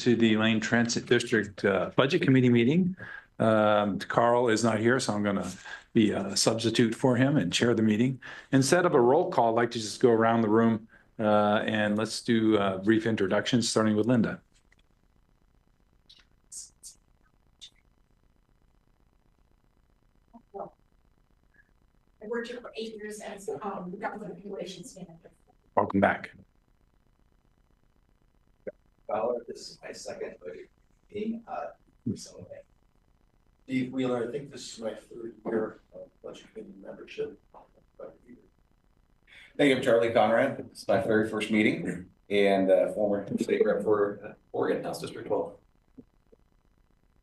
to the Lane Transit District Budget Committee meeting. Carl is not here, so I'm going to be a substitute for him and chair the meeting. Instead of a roll call, I'd like to just go around the room and let's do brief introductions, starting with Linda. I worked here for 8 years as government relations manager. Welcome back. Fowler, this is my second budget meeting recently. Steve Wheeler, I think this is my 3rd year of budget committee membership. Thank you, Charlie Conrad. It's my very first meeting and former state rep for Oregon House District 12.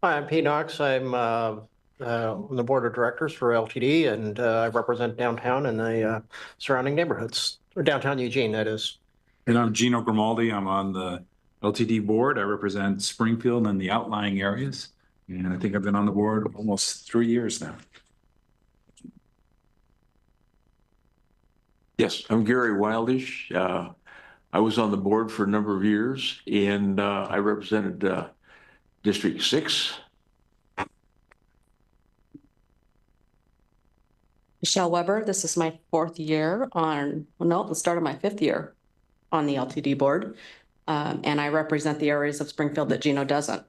Hi, I'm Pete Knox. I'm on the board of directors for LTD, and I represent downtown and the surrounding neighborhoods, or downtown Eugene, that is. And I'm Gino Grimaldi. I'm on the LTD board. I represent Springfield and the outlying areas. And I think I've been on the board almost 3 years now. Yes, I'm Gary Wildish. I was on the board for a number of years, and I represented District 6. Michelle Weber, this is my 4th year on, well, no, the start of my 5th year on the LTD board. And I represent the areas of Springfield that Gino doesn't.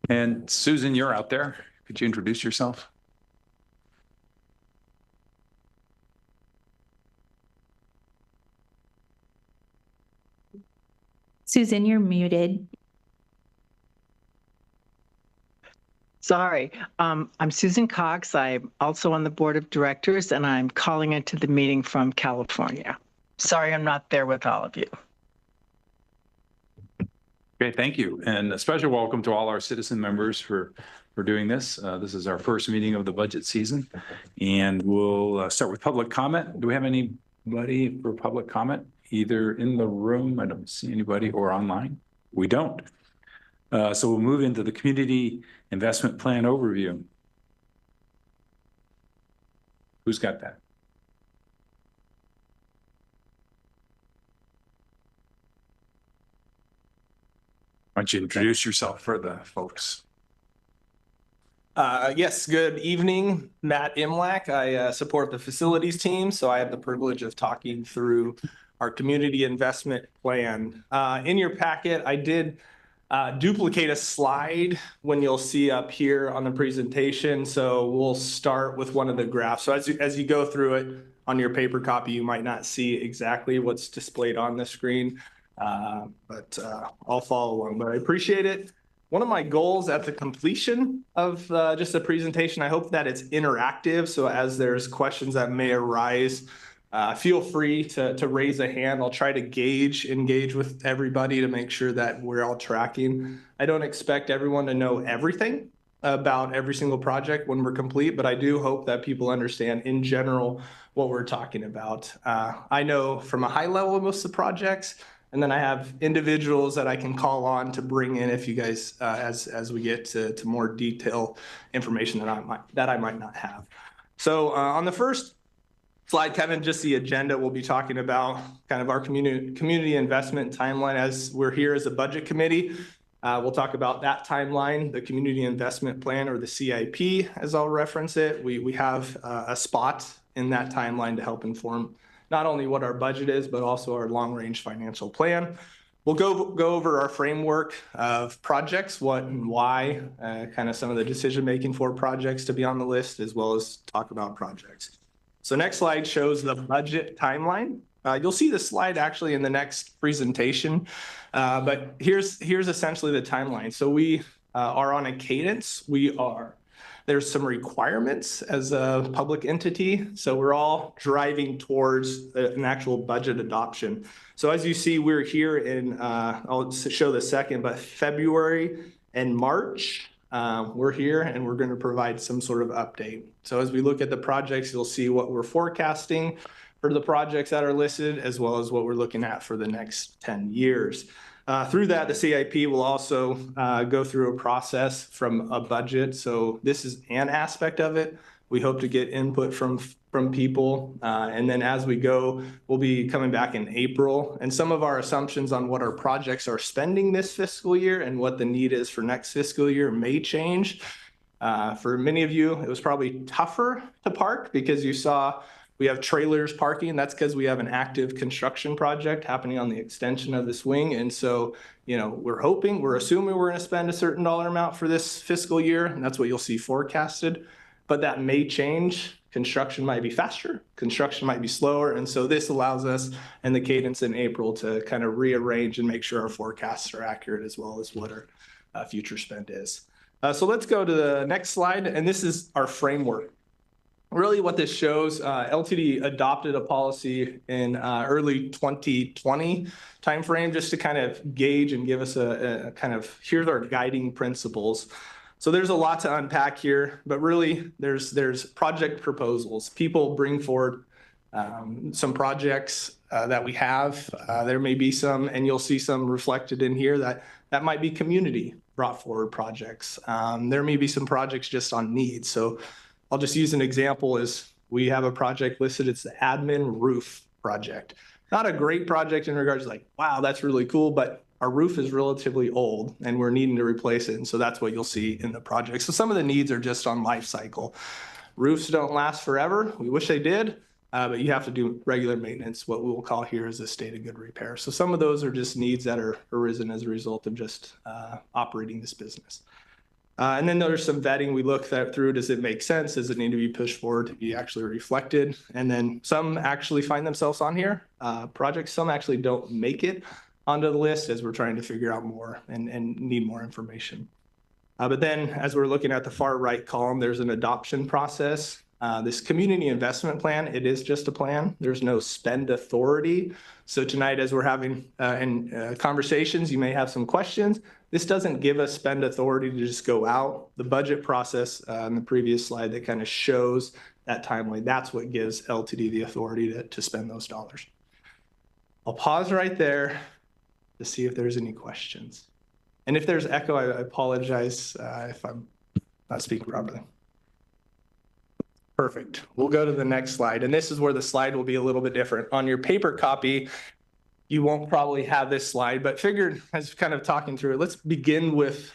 And Susan, you're out there. Could you introduce yourself? Susan, you're muted. Sorry, I'm Susan Cox. I'm also on the board of directors, and I'm calling into the meeting from California. Sorry, I'm not there with all of you. Okay, thank you. And a special welcome to all our citizen members for doing this. This is our first meeting of the budget season, and we'll start with public comment. Do we have anybody for public comment, either in the room? I don't see anybody, or online. We don't. So we'll move into the community investment plan overview. Who's got that? Why don't you introduce yourself for the folks? Yes, good evening. Matt Imlach. I support the facilities team, so I have the privilege of talking through our community investment plan. In your packet, I did duplicate a slide when you'll see up here on the presentation. So we'll start with one of the graphs. So as you go through it on your paper copy, you might not see exactly what's displayed on the screen, but I'll follow along. But I appreciate it. One of my goals at the completion of just the presentation, I hope that it's interactive. So as there's questions that may arise, feel free to raise a hand. I'll try to engage with everybody to make sure that we're all tracking. I don't expect everyone to know everything about every single project when we're complete, but I do hope that people understand in general what we're talking about. I know from a high level of most of the projects, and then I have individuals that I can call on to bring in if you guys, as we get to more detailed information that I might not have. So on the first slide, Kevin, just the agenda, we'll be talking about kind of our community investment timeline as we're here as a budget committee. We'll talk about that timeline, the community investment plan, or the CIP, as I'll reference it. We have a spot in that timeline to help inform not only what our budget is, but also our long-range financial plan. We'll go over our framework of projects, what and why, kind of some of the decision-making for projects to be on the list, as well as talk about projects. So next slide shows the budget timeline. You'll see the slide actually in the next presentation, but here's essentially the timeline. So we are on a cadence. There's some requirements as a public entity. So we're all driving towards an actual budget adoption. So as you see, we're here in, I'll show the second, but February and March, we're here and we're going to provide some sort of update. So as we look at the projects, you'll see what we're forecasting for the projects that are listed, as well as what we're looking at for the next 10 years. Through that, the CIP will also go through a process from a budget. So this is an aspect of it. We hope to get input from people. And then as we go, we'll be coming back in April. And some of our assumptions on what our projects are spending this fiscal year and what the need is for next fiscal year may change. For many of you, it was probably tougher to park because you saw we have trailers parking. That's because we have an active construction project happening on the extension of this wing. And so, you know, we're assuming we're going to spend a certain dollar amount for this fiscal year, and that's what you'll see forecasted. But that may change. Construction might be faster, construction might be slower. And so this allows us and the cadence in April to kind of rearrange and make sure our forecasts are accurate as well as what our future spend is. So let's go to the next slide. And this is our framework. Really what this shows, LTD adopted a policy in early 2020 timeframe just to kind of gauge and give us a kind of, here's our guiding principles. So there's a lot to unpack here, but really there's project proposals. People bring forward some projects that we have. There may be some, and you'll see some reflected in here that might be community brought forward projects. There may be some projects just on needs. So I'll just use an example is we have a project listed. It's the admin roof project. Not a great project in regards to like, wow, that's really cool, but our roof is relatively old and we're needing to replace it. And so that's what you'll see in the project. So some of the needs are just on life cycle. Roofs don't last forever. We wish they did, but you have to do regular maintenance. What we will call here is a state of good repair. So some of those are just needs that are arisen as a result of just operating this business. And then there's some vetting. We look through, does it make sense? Does it need to be pushed forward to be actually reflected? And then some actually find themselves on here, projects. Some actually don't make it onto the list as we're trying to figure out more and need more information. But then as we're looking at the far right column, there's an adoption process. This community investment plan, it is just a plan. There's no spend authority. So tonight, as we're having conversations, you may have some questions. This doesn't give us spend authority to just go out. The budget process in the previous slide that kind of shows that timeline, that's what gives LTD the authority to spend those dollars. I'll pause right there to see if there's any questions. And if there's echo, I apologize if I'm not speaking properly. Perfect. We'll go to the next slide. And this is where the slide will be a little bit different. On your paper copy, you won't probably have this slide, but figured as kind of talking through it, let's begin with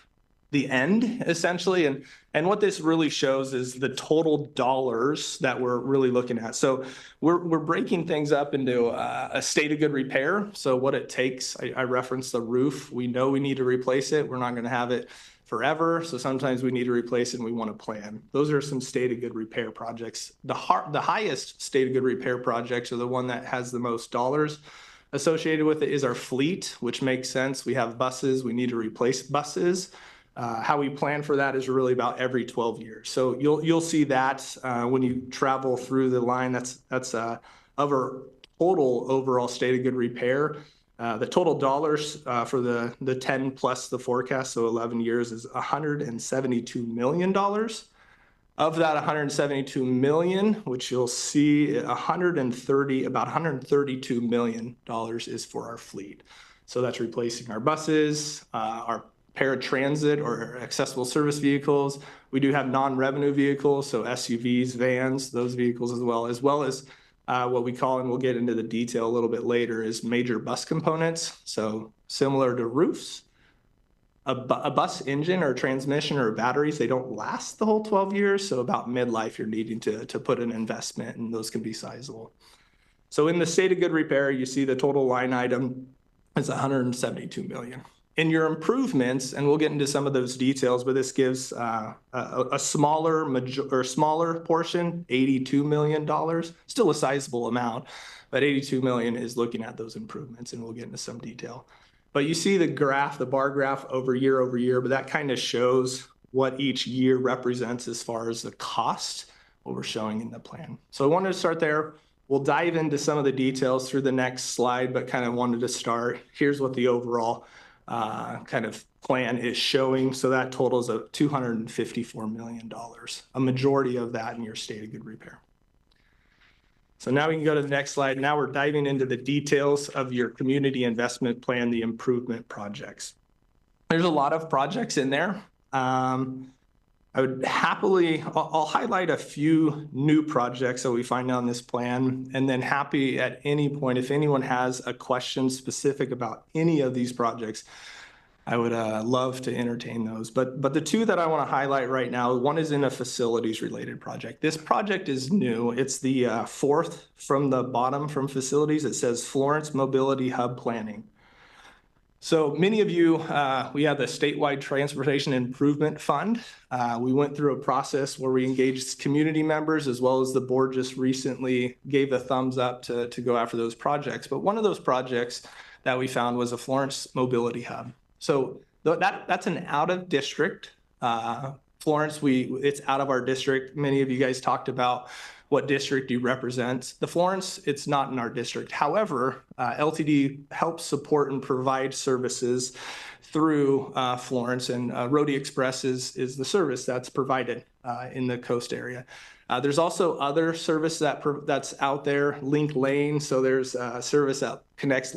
the end essentially. And what this really shows is the total dollars that we're really looking at. So we're breaking things up into a state of good repair. So what it takes, I referenced the roof. We know we need to replace it. We're not going to have it forever. So sometimes we need to replace it and we want to plan. Those are some state of good repair projects. The highest state of good repair projects are the one that has the most dollars associated with it is our fleet, which makes sense. We have buses, we need to replace buses. How we plan for that is really about every 12 years. So you'll see that when you travel through the line, that's of our total overall state of good repair. The total dollars for the 10 plus the forecast, so 11 years, is $172 million. Of that 172 million, which you'll see about $132 million is for our fleet. So that's replacing our buses, our paratransit or accessible service vehicles. We do have non-revenue vehicles, so SUVs, vans, those vehicles as well as what we call, and we'll get into the detail a little bit later, is major bus components. So similar to roofs, a bus engine or transmission or batteries, they don't last the whole 12 years. So about midlife, you're needing to put an investment, and those can be sizable. So in the state of good repair, you see the total line item is $172 million. In your improvements, and we'll get into some of those details, but this gives a smaller portion, $82 million, still a sizable amount, but $82 million is looking at those improvements, and we'll get into some detail. But you see the graph, the bar graph over year, but that kind of shows what each year represents as far as the cost, what we're showing in the plan. So I wanted to start there. We'll dive into some of the details through the next slide, but kind of wanted to start. Here's what the overall kind of plan is showing. So that totals of $254 million, a majority of that in your state of good repair. So now we can go to the next slide. Now we're diving into the details of your community investment plan, the improvement projects. There's a lot of projects in there. I would happily, I'll highlight a few new projects that we find on this plan, and then happy at any point, if anyone has a question specific about any of these projects, I would love to entertain those. But the two that I want to highlight right now, one is in a facilities related project. This project is new. It's the fourth from the bottom from facilities. It says Florence Mobility Hub Planning. So many of you, we have the statewide transportation improvement fund. We went through a process where we engaged community members as well as the board just recently gave the thumbs up to go after those projects. But one of those projects that we found was a Florence Mobility Hub. So that's an out of district. Florence, it's out of our district. Many of you guys talked about what district you represent. The Florence, it's not in our district. However, LTD helps support and provide services through Florence, and Roadie Express is the service that's provided in the coast area. There's also other service that's out there, Link Lane. So there's a service that connects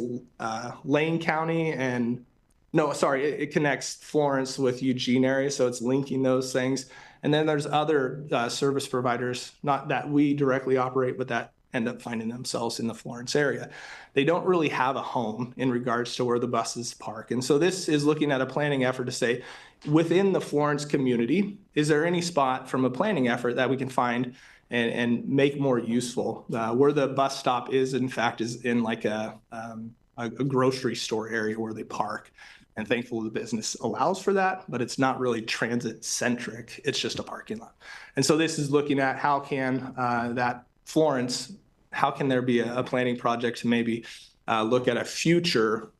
Lane County and it connects Florence with Eugene area, so it's linking those things. And then there's other service providers, not that we directly operate, but that end up finding themselves in the Florence area. They don't really have a home in regards to where the buses park. And so this is looking at a planning effort to say, within the Florence community, is there any spot from a planning effort that we can find and make more useful? Where the bus stop is, in fact, is in like a grocery store area where they park. And thankfully, the business allows for that, but it's not really transit centric. It's just a parking lot. And so this is looking at how can that Florence, how can there be a planning project to maybe look at a future,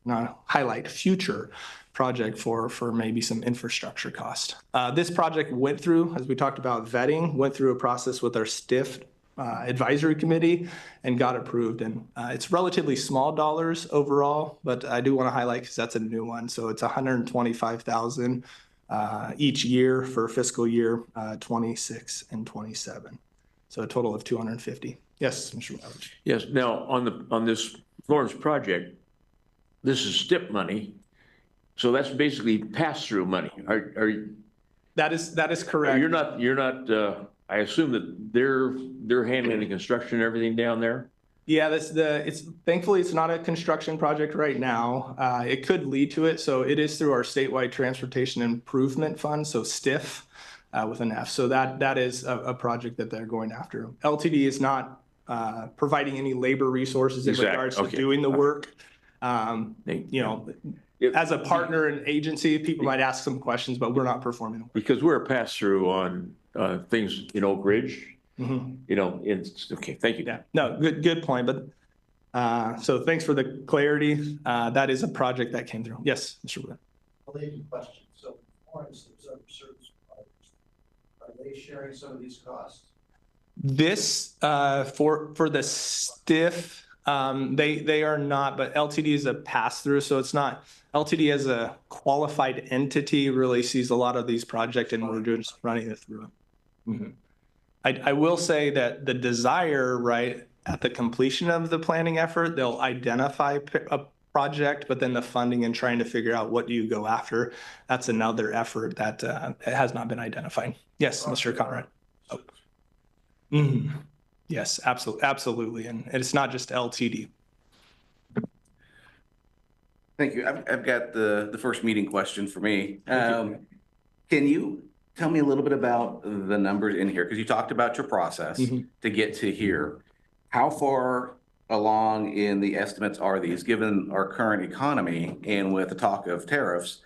highlight future project for maybe some infrastructure cost. This project went through, as we talked about vetting, went through a process with our STIF advisory committee and got approved. And it's relatively small dollars overall, but I do want to highlight because that's a new one. So it's $125,000 each year for fiscal year 26 and 27. So a total of 250. Yes, Mr. Rogers. Yes. Now on this Florence project, this is STIP money. So that's basically pass-through money. That is correct. You're not. I assume that they're handling the construction and everything down there. Yeah, thankfully it's not a construction project right now. It could lead to it. So it is through our statewide transportation improvement fund. So STIF with an F. So that is a project that they're going after. LTD is not providing any labor resources in regards to doing the work. As a partner and agency, people might ask some questions, but we're not performing. Because we're a pass-through on things in Oak Ridge. Mm-hmm. Okay, thank you. Yeah, no, good point. But so thanks for the clarity. That is a project that came through. Yes, Mr. Wood. Related question. So, Florence, there's other service providers. Are they sharing some of these costs? This for the STIF, they are not, but LTD is a pass-through, so it's not. LTD as a qualified entity really sees a lot of these projects, and we're just running it through. Mm-hmm. I will say that the desire, right, at the completion of the planning effort, they'll identify a project, but then the funding and trying to figure out what do you go after, that's another effort that has not been identified. Yes, Mr. Conrad. Oh. Mm-hmm. Yes, absolutely. And it's not just LTD. Thank you. I've got the first meeting question for me. Can you tell me a little bit about the numbers in here? Because you talked about your process to get to here. How far along in the estimates are these, given our current economy and with the talk of tariffs?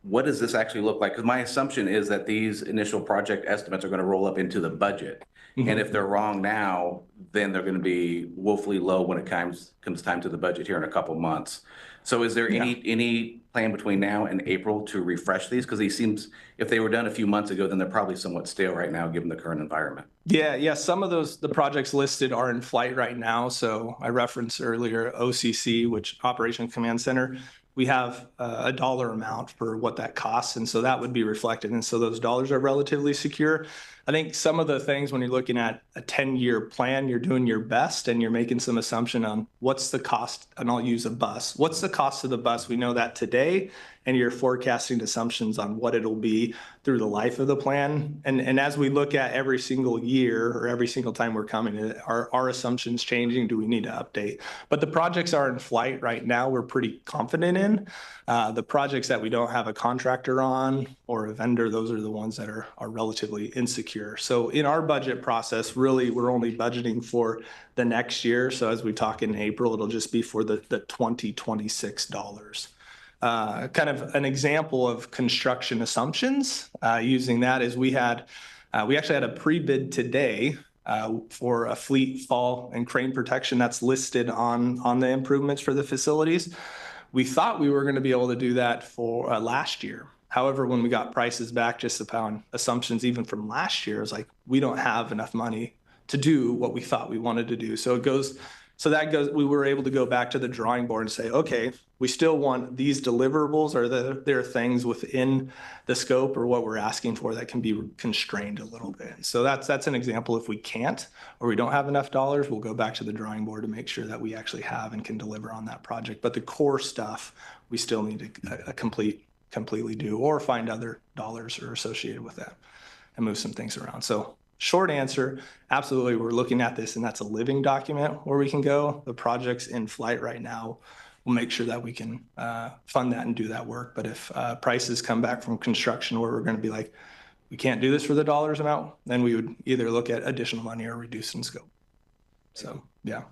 What does this actually look like? Because my assumption is that these initial project estimates are going to roll up into the budget. And if they're wrong now, then they're going to be woefully low when it comes time to the budget here in a couple months. So is there any plan between now and April to refresh these? Because these seems, if they were done a few months ago, then they're probably somewhat stale right now, given the current environment. Yeah. Some of the projects listed are in flight right now. So I referenced earlier OCC, which Operation Command Center. We have a dollar amount for what that costs. And so that would be reflected. And so those dollars are relatively secure. I think some of the things when you're looking at a 10-year plan, you're doing your best and you're making some assumption on what's the cost, and I'll use a bus. What's the cost of the bus? We know that today, and your forecasting assumptions on what it'll be through the life of the plan. And as we look at every single year or every single time we're coming, are our assumptions changing? Do we need to update? But the projects are in flight right now. We're pretty confident in. The projects that we don't have a contractor on or a vendor, those are the ones that are relatively insecure. So in our budget process, really, we're only budgeting for the next year. So as we talk in April, it'll just be for the 2026 dollars. Kind of an example of construction assumptions using that is we actually had a pre-bid today for a fleet fall and crane protection that's listed on the improvements for the facilities. We thought we were going to be able to do that for last year. However, when we got prices back just upon assumptions even from last year, it's like we don't have enough money to do what we thought we wanted to do. We were able to go back to the drawing board and say, okay, we still want these deliverables, or there are things within the scope or what we're asking for that can be constrained a little bit. So that's an example. If we can't, or we don't have enough dollars, we'll go back to the drawing board to make sure that we actually have and can deliver on that project. But the core stuff, we still need to completely do, or find other dollars are associated with that and move some things around. So short answer, absolutely, we're looking at this, and that's a living document where we can go. The project's in flight right now. We'll make sure that we can fund that and do that work. But if prices come back from construction where we're going to be like, we can't do this for the dollars amount, then we would either look at additional money or reduce in scope. So, yeah.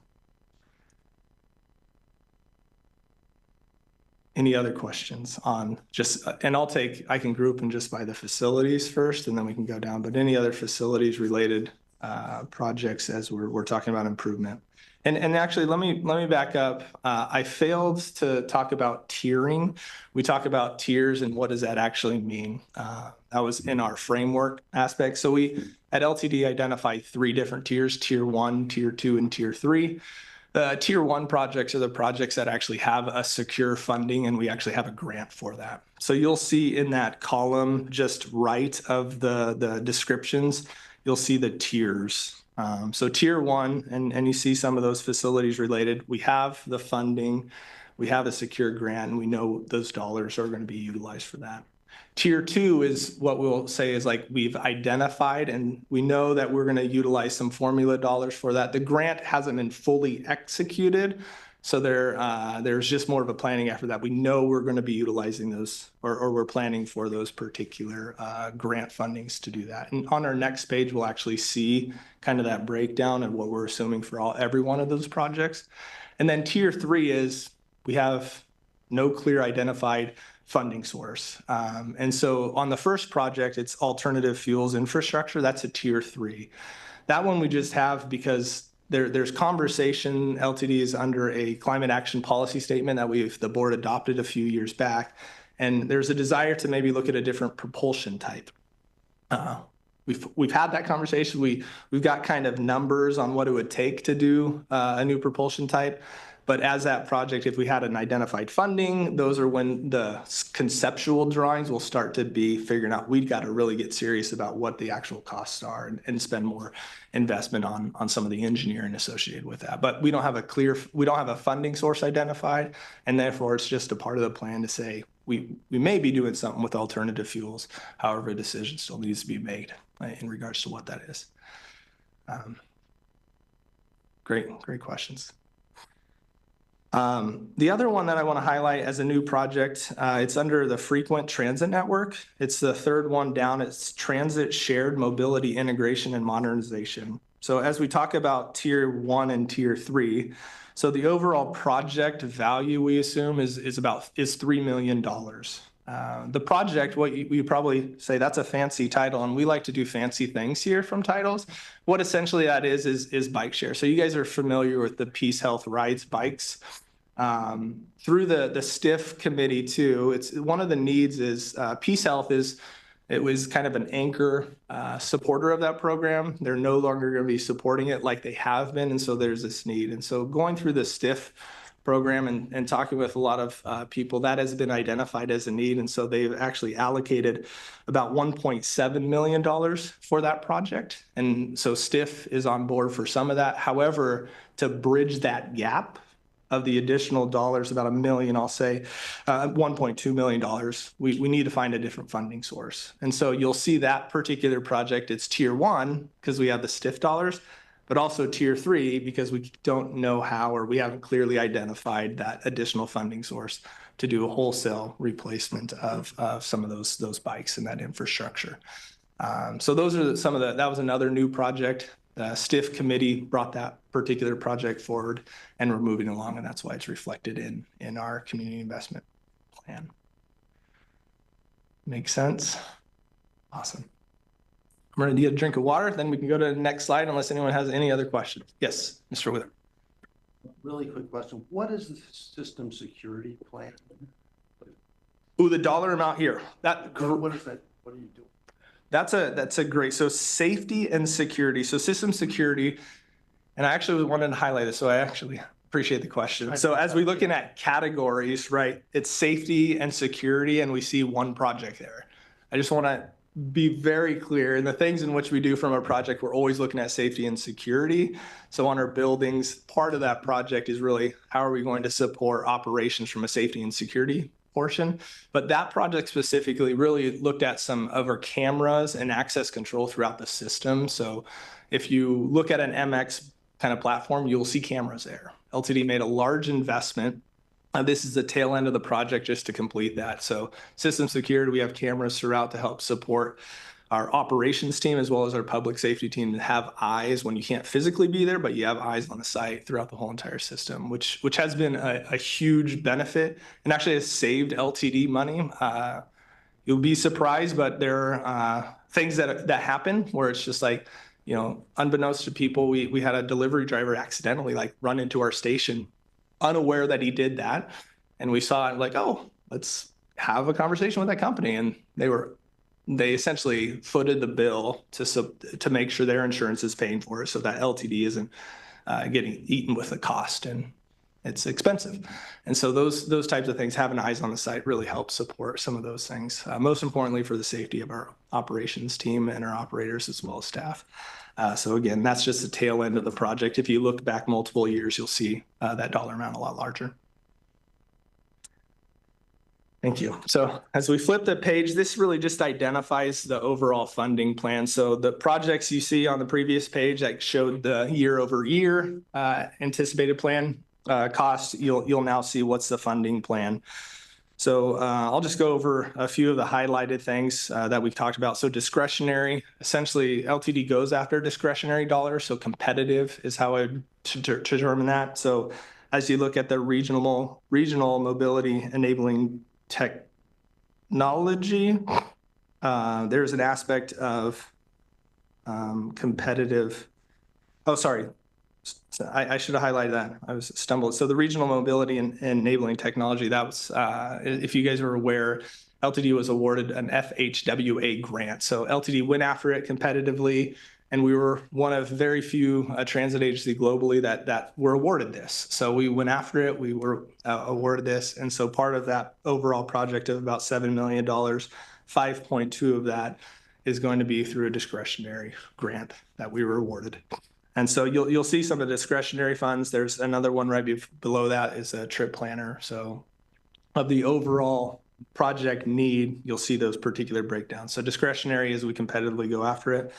Any other questions on just, and I can group them just by the facilities first, and then we can go down, but any other facilities related projects as we're talking about improvement. And actually, let me back up. I failed to talk about tiering. We talk about tiers and what does that actually mean? That was in our framework aspect. So we at LTD identified 3 different tiers: tier 1, tier 2, and tier 3. Tier 1 projects are the projects that actually have a secure funding, and we actually have a grant for that. So you'll see in that column just right of the descriptions, you'll see the tiers. So tier 1, and you see some of those facilities related. We have the funding, we have a secure grant, and we know those dollars are going to be utilized for that. Tier 2 is what we'll say is like we've identified, and we know that we're going to utilize some formula dollars for that. The grant hasn't been fully executed, so there's just more of a planning effort that we know we're going to be utilizing those, or we're planning for those particular grant fundings to do that. And on our next page, we'll actually see kind of that breakdown of what we're assuming for every one of those projects. And then tier 3 is we have no clear identified funding source. And so on the first project, it's alternative fuels infrastructure. That's a tier 3. That one we just have because there's conversation. LTD is under a climate action policy statement that the board adopted a few years back. And there's a desire to maybe look at a different propulsion type. We've had that conversation. We've got kind of numbers on what it would take to do a new propulsion type. But as that project, if we had an identified funding, those are when the conceptual drawings will start to be figuring out. We've got to really get serious about what the actual costs are and spend more investment on some of the engineering associated with that. But we don't have a funding source identified, and therefore it's just a part of the plan to say we may be doing something with alternative fuels. However, a decision still needs to be made in regards to what that is. Great questions. The other one that I want to highlight as a new project, it's under the Frequent Transit Network. It's the third one down. It's Transit Shared Mobility Integration and Modernization. So as we talk about tier 1 and tier 3, so the overall project value we assume is $3 million. The project, what you probably say, that's a fancy title, and we like to do fancy things here from titles. What essentially that is bike share. So you guys are familiar with the Peace Health Rides bikes. Through the STIF committee too, it's one of the needs is Peace Health it was kind of an anchor supporter of that program. They're no longer going to be supporting it like they have been, and so there's this need. And so going through the STIF program and talking with a lot of people, that has been identified as a need. And so they've actually allocated about $1.7 million for that project. And so STIF is on board for some of that. However, to bridge that gap of the additional dollars, about $1 million, I'll say, $1.2 million, we need to find a different funding source. And so you'll see that particular project, it's tier 1 because we have the STIF dollars, but also tier 3 because we don't know how, or we haven't clearly identified that additional funding source to do a wholesale replacement of some of those bikes and that infrastructure. So those are some of that was another new project. The STIF committee brought that particular project forward, and we're moving along, and that's why it's reflected in our community investment plan. Makes sense? Awesome. I'm going to get a drink of water, then we can go to the next slide unless anyone has any other questions. Yes, Mr. Wither. Really quick question. What is the system security plan? Ooh, the dollar amount here. What is that? What are you doing? That's a great, so safety and security. So system security, and I actually wanted to highlight this, so I actually appreciate the question. So as we're looking at categories, right, it's safety and security, and we see one project there. I just want to be very clear in the things in which we do from our project, we're always looking at safety and security. So on our buildings, part of that project is really how are we going to support operations from a safety and security portion. But that project specifically really looked at some of our cameras and access control throughout the system. So if you look at an MX kind of platform, you'll see cameras there. LTD made a large investment. This is the tail end of the project just to complete that. So system security, we have cameras throughout to help support our operations team as well as our public safety team to have eyes when you can't physically be there, but you have eyes on the site throughout the whole entire system, which has been a huge benefit and actually has saved LTD money. You'll be surprised, but there are things that happen where it's just like, you know, unbeknownst to people, we had a delivery driver accidentally like run into our station, unaware that he did that. And we saw it like, oh, let's have a conversation with that company. And they essentially footed the bill to make sure their insurance is paying for it so that LTD isn't getting eaten with the cost, and it's expensive. And so those types of things, having eyes on the site really helps support some of those things, most importantly for the safety of our operations team and our operators as well as staff. So again, that's just the tail end of the project. If you look back multiple years, you'll see that dollar amount a lot larger. Thank you. So as we flip the page, this really just identifies the overall funding plan. So the projects you see on the previous page that showed the year over year anticipated plan cost, you'll now see what's the funding plan. So I'll just go over a few of the highlighted things that we've talked about. So discretionary, essentially LTD goes after discretionary dollars. So competitive is how I would determine that. So as you look at the regional mobility enabling technology, there's an aspect of competitive. Oh, sorry. I should have highlighted that. I was stumbled. So the regional mobility and enabling technology, that was, if you guys were aware, LTD was awarded an FHWA grant. So LTD went after it competitively, and we were one of very few transit agencies globally that were awarded this. So we went after it, we were awarded this. And so part of that overall project of about $7 million, 5.2 of that is going to be through a discretionary grant that we were awarded. And so you'll see some of the discretionary funds. There's another one right below that is a trip planner. So of the overall project need, you'll see those particular breakdowns. So discretionary is we competitively go after it.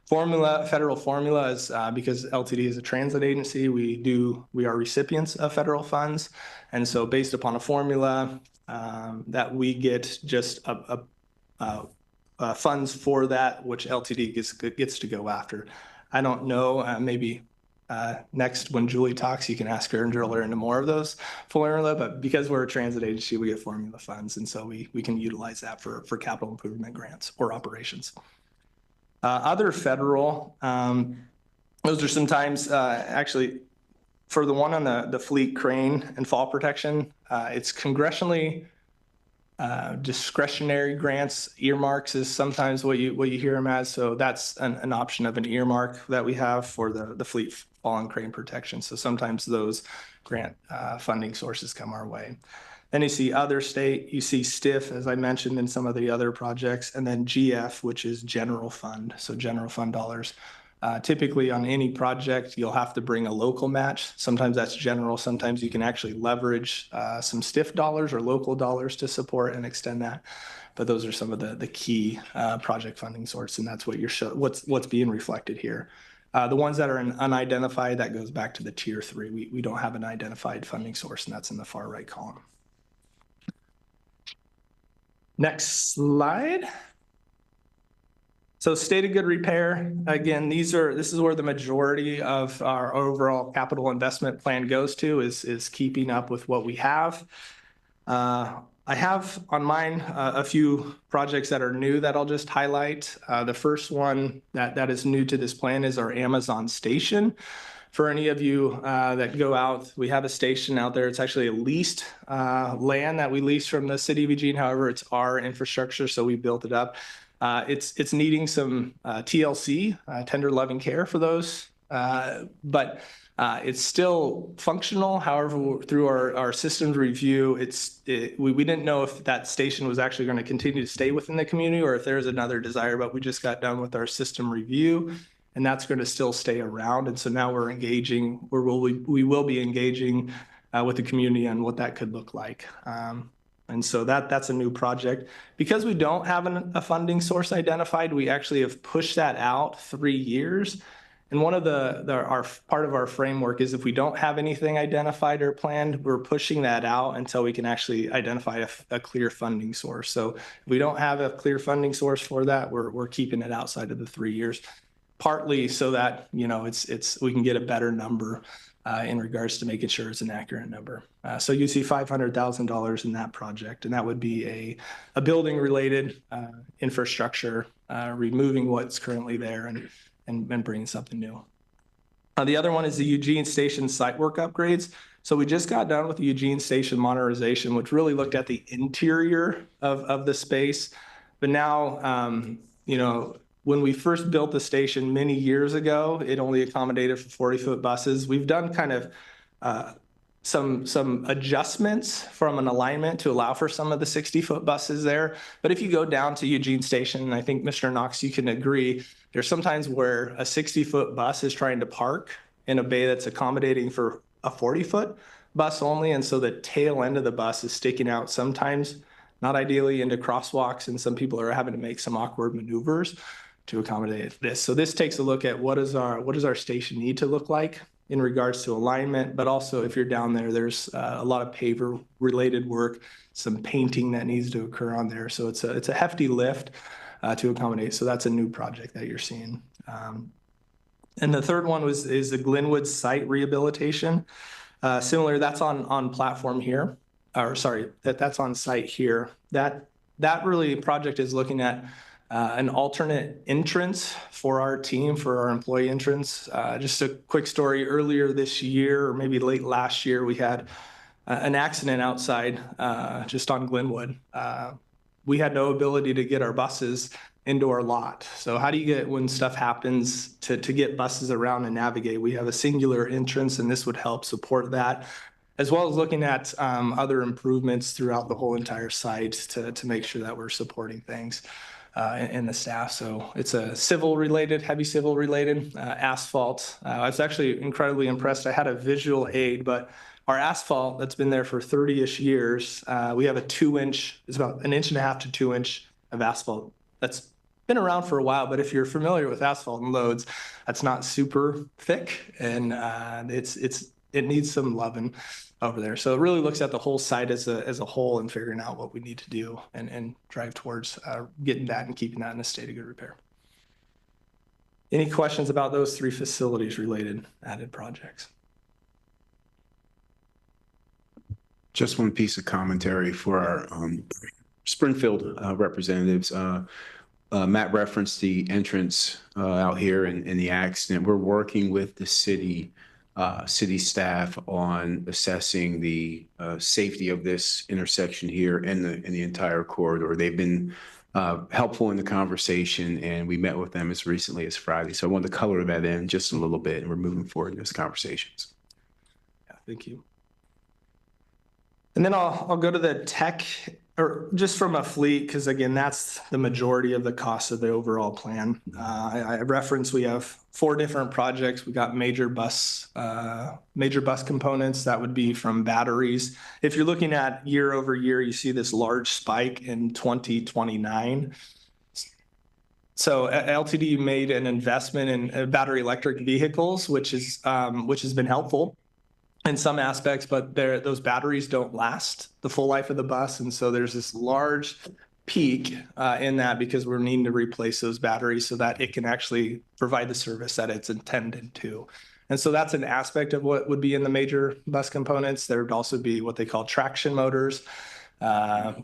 Formula, federal formula is because LTD is a transit agency, we are recipients of federal funds. And so based upon a formula that we get just funds for that, which LTD gets to go after. I don't know, maybe next when Julie talks, you can ask her and drill her into more of those formula, but because we're a transit agency, we get formula funds. And so we can utilize that for capital improvement grants or operations. Other federal, those are sometimes actually for the one on the fleet crane and fall protection, it's congressionally discretionary grants. Earmarks is sometimes what you hear them as. So that's an option of an earmark that we have for the fleet fall and crane protection. So sometimes those grant funding sources come our way. Then you see other state, you see STIF, as I mentioned in some of the other projects, and then GF, which is general fund. So general fund dollars Typically on any project, you'll have to bring a local match. Sometimes that's general. Sometimes you can actually leverage some STIF dollars or local dollars to support and extend that. But those are some of the key project funding sources, and that's what what's being reflected here. The ones that are unidentified, that goes back to the tier 3. We don't have an identified funding source, and that's in the far right column. Next slide. So state of good repair, again, this is where the majority of our overall capital investment plan goes to, is keeping up with what we have. I have on mine a few projects that are new that I'll just highlight. The first one that is new to this plan is our Amazon station. For any of you that go out, we have a station out there. It's actually a leased land that we lease from the city of Eugene. However, it's our infrastructure, so we built it up. It's needing some TLC, tender loving care for those, but it's still functional. However, through our systems review, we didn't know if that station was actually going to continue to stay within the community or if there's another desire, but we just got done with our system review, and that's going to still stay around. And so now we're engaging, we will be engaging with the community on what that could look like. And so that's a new project. Because we don't have a funding source identified, we actually have pushed that out 3 years. And one of our part of our framework is if we don't have anything identified or planned, we're pushing that out until we can actually identify a clear funding source. So if we don't have a clear funding source for that, we're keeping it outside of the 3 years, partly so that, you know, we can get a better number in regards to making sure it's an accurate number. So you see $500,000 in that project, and that would be a building related infrastructure, removing what's currently there and bringing something new. The other one is the Eugene Station site work upgrades. So we just got done with the Eugene Station modernization, which really looked at the interior of the space. But now, you know, when we first built the station many years ago, it only accommodated for 40-foot buses. We've done kind of some adjustments from an alignment to allow for some of the 60-foot buses there. But if you go down to Eugene Station, and I think Mr. Knox, you can agree, there's sometimes where a 60-foot bus is trying to park in a bay that's accommodating for a 40-foot bus only. And so the tail end of the bus is sticking out sometimes, not ideally, into crosswalks, and some people are having to make some awkward maneuvers to accommodate this. So this takes a look at what does our station need to look like in regards to alignment, but also if you're down there, there's a lot of paver related work, some painting that needs to occur on there. So it's a hefty lift to accommodate. So that's a new project that you're seeing. And the third one is the Glenwood site rehabilitation. Similar, that's on platform here, or sorry, that's on site here. That really project is looking at an alternate entrance for our team, for our employee entrance. Just a quick story, earlier this year, or maybe late last year, we had an accident outside just on Glenwood. We had no ability to get our buses into our lot. So how do you get, when stuff happens, to get buses around and navigate? We have a singular entrance, and this would help support that, as well as looking at other improvements throughout the whole entire site to make sure that we're supporting things. And the staff. So it's a heavy civil related asphalt. I was actually incredibly impressed. I had a visual aid, but our asphalt that's been there for 30-ish years, we have it's about 1.5 inches to 2 inches of asphalt that's been around for a while. But if you're familiar with asphalt and loads, that's not super thick, and it needs some loving over there. So it really looks at the whole site as a whole and figuring out what we need to do and drive towards getting that and keeping that in a state of good repair. Any questions about those 3 facilities related added projects? Just one piece of commentary for our Springfield representatives. Matt referenced the entrance out here and the accident. We're working with the city staff on assessing the safety of this intersection here and the entire corridor. They've been helpful in the conversation, and we met with them as recently as Friday. So I wanted to color that in just a little bit, and we're moving forward in those conversations. Yeah, thank you. And then I'll go to the tech or just from a fleet, because again, that's the majority of the cost of the overall plan. I referenced we have 4 different projects. We got major bus components that would be from batteries. If you're looking at year over year, you see this large spike in 2029. So LTD made an investment in battery electric vehicles, which has been helpful in some aspects, but those batteries don't last the full life of the bus. And so there's this large peak in that because we're needing to replace those batteries so that it can actually provide the service that it's intended to. And so that's an aspect of what would be in the major bus components. There would also be what they call traction motors,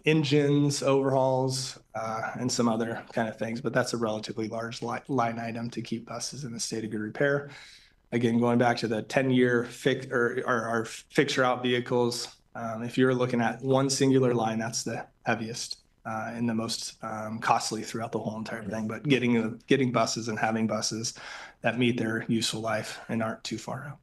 engines, overhauls, and some other kind of things. But that's a relatively large line item to keep buses in a state of good repair. Again, going back to the 10-year our fixture out vehicles, if you're looking at one singular line, that's the heaviest and the most costly throughout the whole entire thing. But getting buses and having buses that meet their useful life and aren't too far out.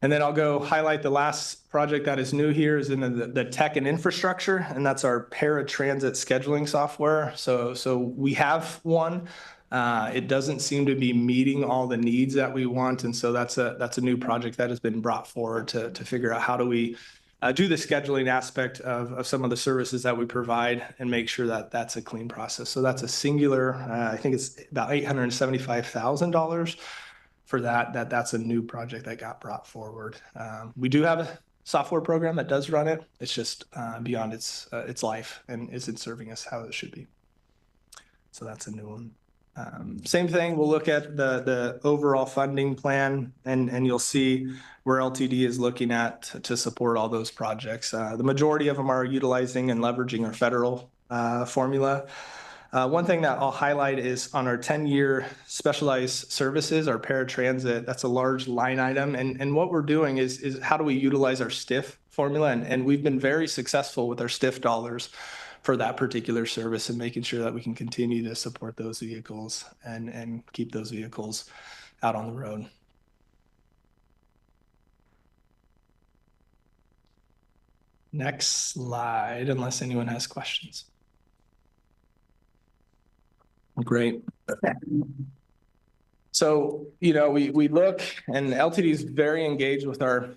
And then I'll go highlight the last project that is new here is in the tech and infrastructure, and that's our paratransit scheduling software. So we have one. It doesn't seem to be meeting all the needs that we want. And so that's a new project that has been brought forward to figure out how do we do the scheduling aspect of some of the services that we provide and make sure that that's a clean process. So that's a singular, I think it's about $875,000 for that's a new project that got brought forward. We do have a software program that does run it. It's just beyond its life and isn't serving us how it should be. So that's a new one. Same thing, we'll look at the overall funding plan and you'll see where LTD is looking at to support all those projects. The majority of them are utilizing and leveraging our federal formula. One thing that I'll highlight is on our 10-year specialized services, our paratransit, that's a large line item. And what we're doing is how do we utilize our STIF formula? And we've been very successful with our STIF dollars for that particular service and making sure that we can continue to support those vehicles and keep those vehicles out on the road. Next slide, unless anyone has questions. Great. So, we look, and LTD is very engaged with our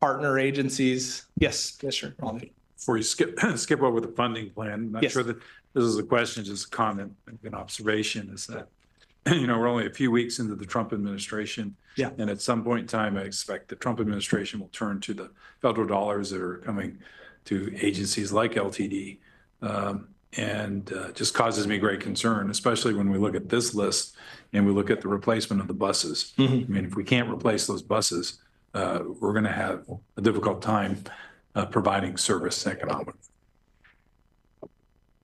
partner agencies. Yes, Commissioner Raleigh. Before you skip over the funding plan, I'm not sure that this is a question, just a comment, an observation is that, we're only a few weeks into the Trump administration. Yeah. And at some point in time, I expect the Trump administration will turn to the federal dollars that are coming to agencies like LTD. And just causes me great concern, especially when we look at this list and we look at the replacement of the buses. Mm-hmm. I mean, if we can't replace those buses, we're going to have a difficult time providing service economically.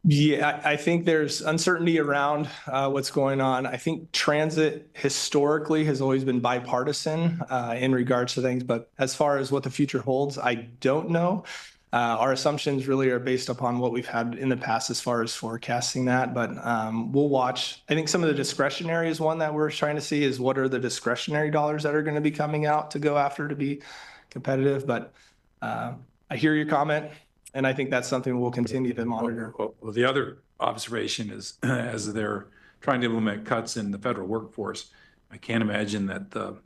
Yeah, I think there's uncertainty around what's going on. I think transit historically has always been bipartisan in regards to things, but as far as what the future holds, I don't know. Our assumptions really are based upon what we've had in the past as far as forecasting that, but we'll watch. I think some of the discretionary is one that we're trying to see is what are the discretionary dollars that are going to be coming out to go after to be competitive, but I hear your comment, and I think that's something we'll continue to monitor. Well, the other observation is as they're trying to implement cuts in the federal workforce, I can't imagine that the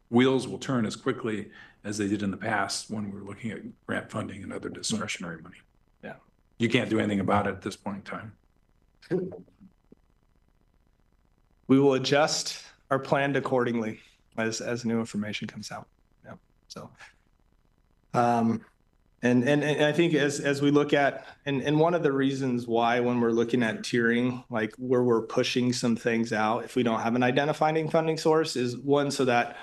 wheels will turn as quickly as they did in the past when we were looking at grant funding and other discretionary money. Yeah. You can't do anything about it at this point in time. We will adjust our plan accordingly as new information comes out. Yeah. So, and I think as we look at, and one of the reasons why when we're looking at tiering, like where we're pushing some things out, if we don't have an identifying funding source, is one, so that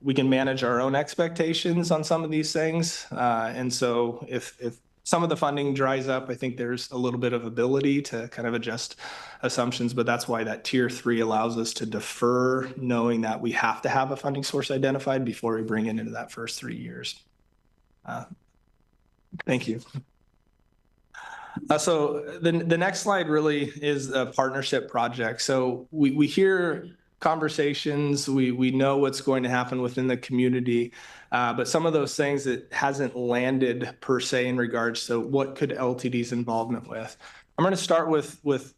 we can manage our own expectations on some of these things. And so if some of the funding dries up, I think there's a little bit of ability to kind of adjust assumptions, but that's why that tier 3 allows us to defer, knowing that we have to have a funding source identified before we bring it into that first 3 years. Thank you. So the next slide really is a partnership project. So we hear conversations. We know what's going to happen within the community. But some of those things that hasn't landed per se in regards to what could LTD's involvement with. I'm going to start with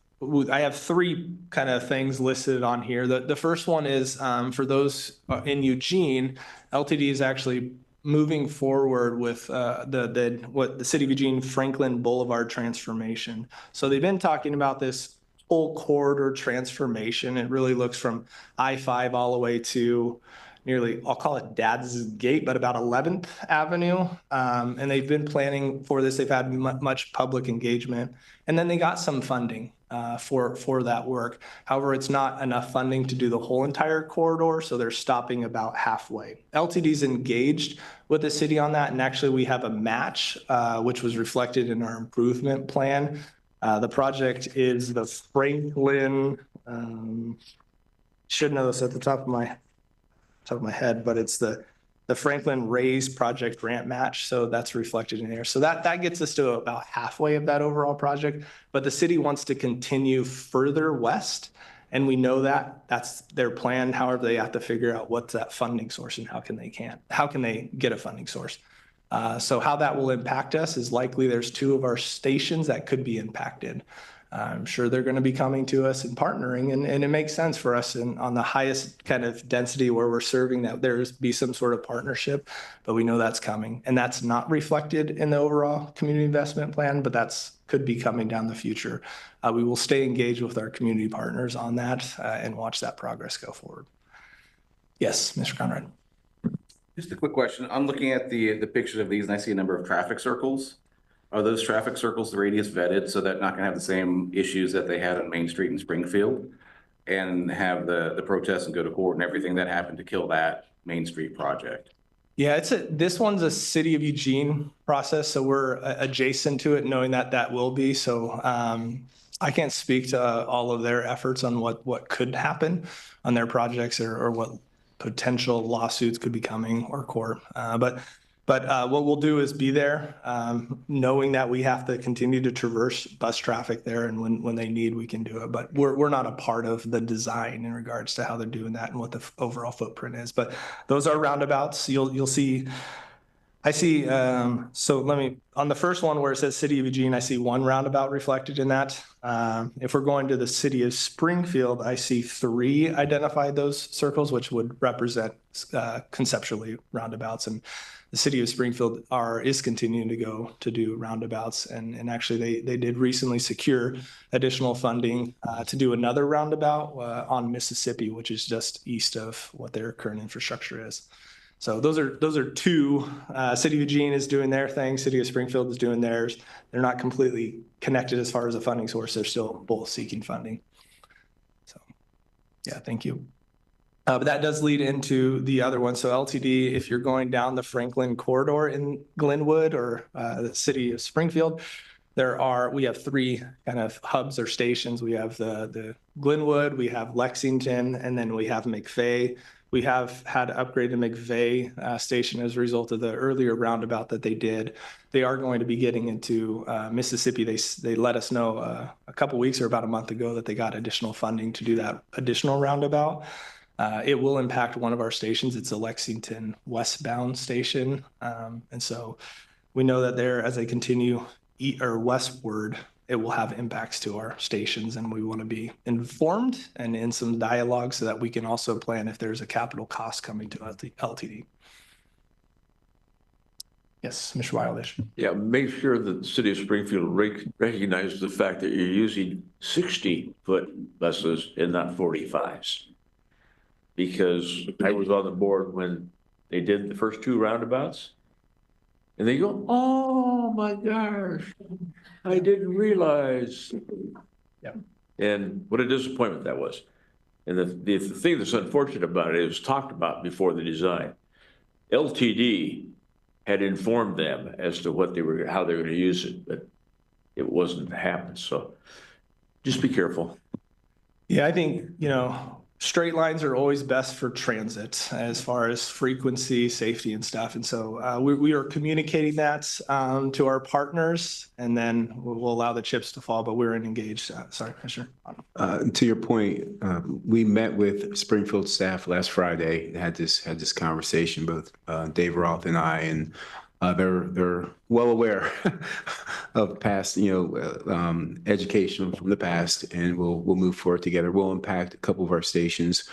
I have three kind of things listed on here. The first one is for those in Eugene, LTD is actually moving forward with what the City of Eugene Franklin Boulevard transformation. So they've been talking about this whole corridor transformation. It really looks from I-5 all the way to nearly, I'll call it Dad's Gate, but about 11th Avenue. And they've been planning for this. They've had much public engagement. And then they got some funding for that work. However, it's not enough funding to do the whole entire corridor, so they're stopping about halfway. LTD's engaged with the city on that, and actually we have a match, which was reflected in our improvement plan. The project is the Franklin, should know this at the top of my head, but it's the Franklin Raise Project Grant Match. So that's reflected in here. So that gets us to about halfway of that overall project, but the city wants to continue further west. And we know that that's their plan. However, they have to figure out what's that funding source and how can they get a funding source. So how that will impact us is likely there's two of our stations that could be impacted. I'm sure they're going to be coming to us and partnering, and it makes sense for us on the highest kind of density where we're serving that there's be some sort of partnership, but we know that's coming, and that's not reflected in the overall community investment plan, but that's could be coming down the future. We will stay engaged with our community partners on that and watch that progress go forward. Yes, Mr. Conrad. Just a quick question. I'm looking at the pictures of these and I see a number of traffic circles. Are those traffic circles the radius vetted so that not gonna have the same issues that they had on Main Street in Springfield and have the protests and go to court and everything that happened to kill that Main Street project? Yeah, this one's a City of Eugene process, so we're adjacent to it, knowing that will be. So I can't speak to all of their efforts on what could happen on their projects or what potential lawsuits could be coming or court. But what we'll do is be there, knowing that we have to continue to traverse bus traffic there, and when they need, we can do it. But we're not a part of the design in regards to how they're doing that and what the overall footprint is. But those are roundabouts. You'll see. I see. So let me on the first one where it says City of Eugene, I see one roundabout reflected in that. If we're going to the City of Springfield, I see 3 identified those circles, which would represent conceptually roundabouts. And the City of Springfield is continuing to do roundabouts, and actually they did recently secure additional funding to do another roundabout on Mississippi, which is just east of what their current infrastructure is. So those are 2. City of Eugene is doing their thing. City of Springfield is doing theirs. They're not completely connected as far as a funding source. They're still both seeking funding. So, yeah, thank you. But that does lead into the other one. So LTD, if you're going down the Franklin corridor in Glenwood or the City of Springfield, we have 3 kind of hubs or stations. We have the Glenwood, we have Lexington, and then we have McVeigh. We have had to upgrade the McVeigh station as a result of the earlier roundabout that they did. They are going to be getting into Mississippi. They let us know a couple weeks or about a month ago that they got additional funding to do that additional roundabout. It will impact one of our stations. It's a Lexington westbound station. And so we know that there, as they continue westward, it will have impacts to our stations, and we want to be informed and in some dialogue so that we can also plan if there's a capital cost coming to LTD. Yes, Mr. Wildish. Yeah, make sure that the City of Springfield recognizes the fact that you're using 60-foot buses and not 45s. Because I was on the board when they did the first 2 roundabouts, and they go, "Oh my gosh, I didn't realize." Yeah. And what a disappointment that was. And the thing that's unfortunate about it was talked about before the design. LTD had informed them as to how they were going to use it, but it wasn't happening. So just be careful. Yeah, I think, straight lines are always best for transit as far as frequency, safety and stuff. And so we are communicating that to our partners, and then we'll allow the chips to fall, but we're engaged. Sorry, Commissioner. To your point, we met with Springfield staff last Friday and had this conversation, both Dave Roth and I, and they're well aware of past, education from the past, and we'll move forward together. We'll impact a couple of our stations.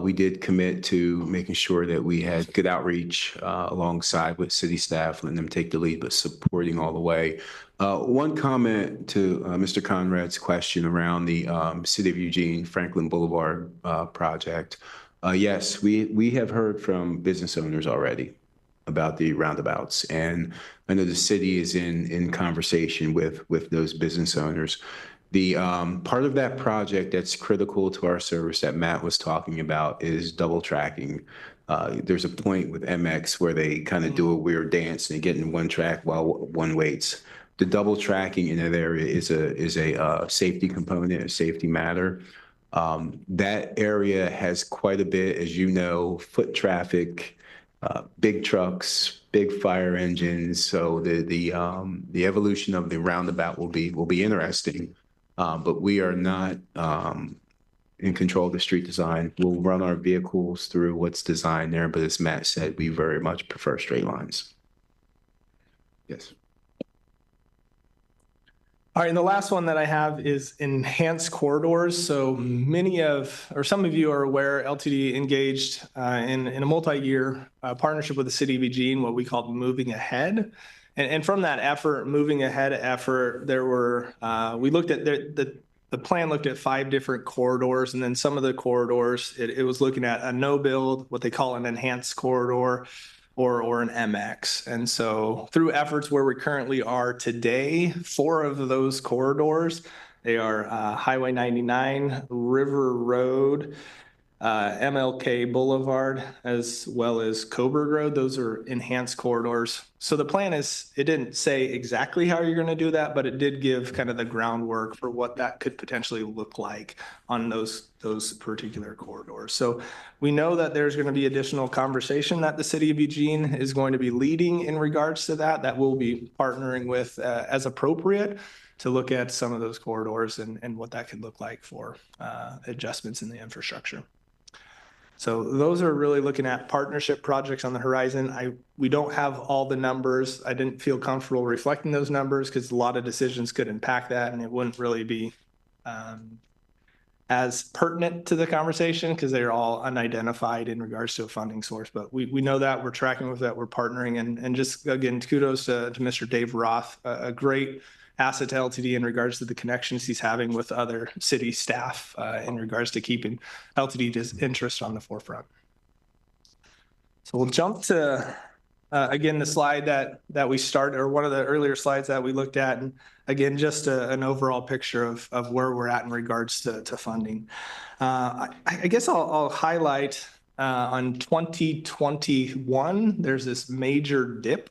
We did commit to making sure that we had good outreach alongside with city staff, letting them take the lead, but supporting all the way. One comment to Mr. Conrad's question around the City of Eugene Franklin Boulevard project. Yes, we have heard from business owners already about the roundabouts, and I know the city is in conversation with those business owners. The part of that project that's critical to our service that Matt was talking about is double tracking. There's a point with MX where they kind of do a weird dance and they get in one track while one waits. The double tracking in that area is a safety component, a safety matter. That area has quite a bit, as you know, foot traffic, big trucks, big fire engines. So the evolution of the roundabout will be interesting, but we are not in control of the street design. We'll run our vehicles through what's designed there, but as Matt said, we very much prefer straight lines. Yes. All right, and the last one that I have is enhanced corridors. So some of you are aware, LTD engaged in a multi-year partnership with the City of Eugene, what we call Moving Ahead. And from that effort, Moving Ahead effort, we looked at the plan looked at 5 different corridors, and then some of the corridors, it was looking at a no build, what they call an enhanced corridor, or an MX. And so through efforts where we currently are today, 4 of those corridors, they are Highway 99, River Road, MLK Boulevard, as well as Coburg Road. Those are enhanced corridors. So the plan is, it didn't say exactly how you're going to do that, but it did give kind of the groundwork for what that could potentially look like on those particular corridors. So we know that there's going to be additional conversation that the City of Eugene is going to be leading in regards to that we'll be partnering with as appropriate to look at some of those corridors and what that could look like for adjustments in the infrastructure. So those are really looking at partnership projects on the horizon. We don't have all the numbers. I didn't feel comfortable reflecting those numbers because a lot of decisions could impact that, and it wouldn't really be as pertinent to the conversation because they're all unidentified in regards to a funding source. But we know that, we're tracking with that, we're partnering, and just again, kudos to Mr. Dave Roth, a great asset to LTD in regards to the connections he's having with other city staff in regards to keeping LTD's interest on the forefront. So we'll jump to, again, the slide that we started, or one of the earlier slides that we looked at. And again, just an overall picture of where we're at in regards to funding. I guess I'll highlight on 2021, there's this major dip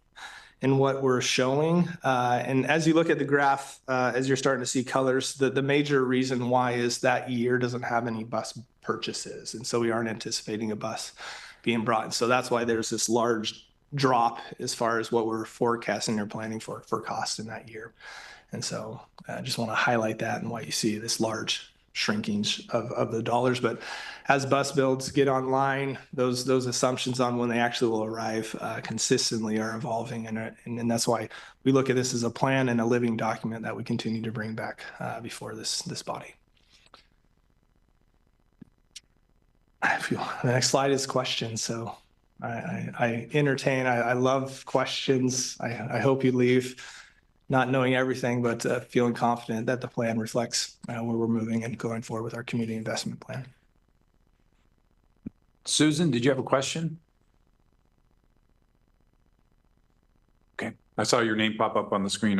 in what we're showing. And as you look at the graph, as you're starting to see colors, the major reason why is that year doesn't have any bus purchases. And so we aren't anticipating a bus being brought. And so that's why there's this large drop as far as what we're forecasting or planning for cost in that year. And so I just want to highlight that and why you see this large shrinking of the dollars. But as bus builds get online, those assumptions on when they actually will arrive consistently are evolving. And that's why we look at this as a plan and a living document that we continue to bring back before this body. The next slide is questions. So I entertain, I love questions. I hope you leave not knowing everything, but feeling confident that the plan reflects where we're moving and going forward with our community investment plan. Susan, did you have a question? Okay, I saw your name pop up on the screen.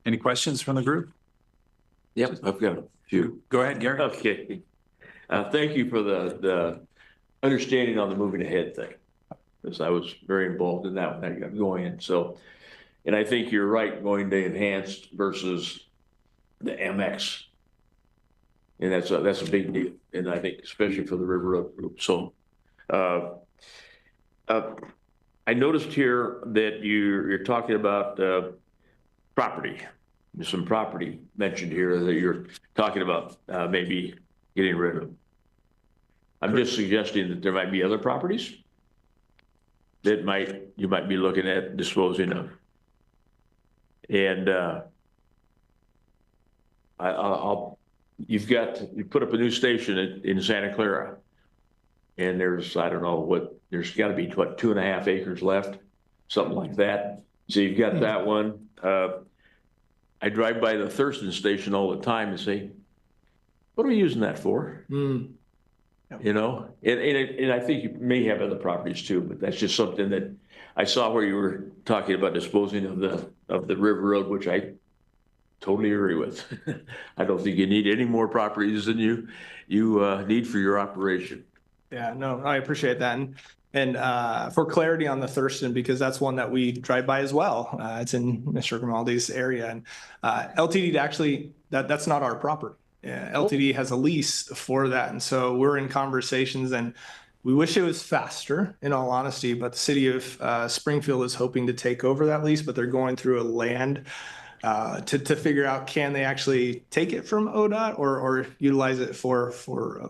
Any questions from the group? Yep, I've got a few. Go ahead, Gary. Okay. Thank you for the understanding on the moving ahead thing, because I was very involved in that when I got going. So, and I think you're right, going to enhanced versus the MX And that's a big deal. And I think especially for the River Road group. So, I noticed here that you're talking about, property. There's some property mentioned here that you're talking about, maybe getting rid of. I'm just suggesting that there might be other properties that you might be looking at disposing of. And, you put up a new station in Santa Clara. And there's, I don't know there's gotta be 2.5 acres left, something like that. So you've got that one. I drive by the Thurston station all the time and say, what are we using that for? You know, and I think you may have other properties too, but that's just something that I saw where you were talking about disposing of the River Road, which I totally agree with. I don't think you need any more properties than you need for your operation. Yeah, no, I appreciate that. And for clarity on the Thurston, because that's one that we drive by as well. It's in Mr. Grimaldi's area, and LTD actually, that's not our property. Yeah, LTD has a lease for that. And so we're in conversations, and we wish it was faster, in all honesty, but the city of Springfield is hoping to take over that lease, but they're going through a land to figure out, can they actually take it from ODOT or utilize it or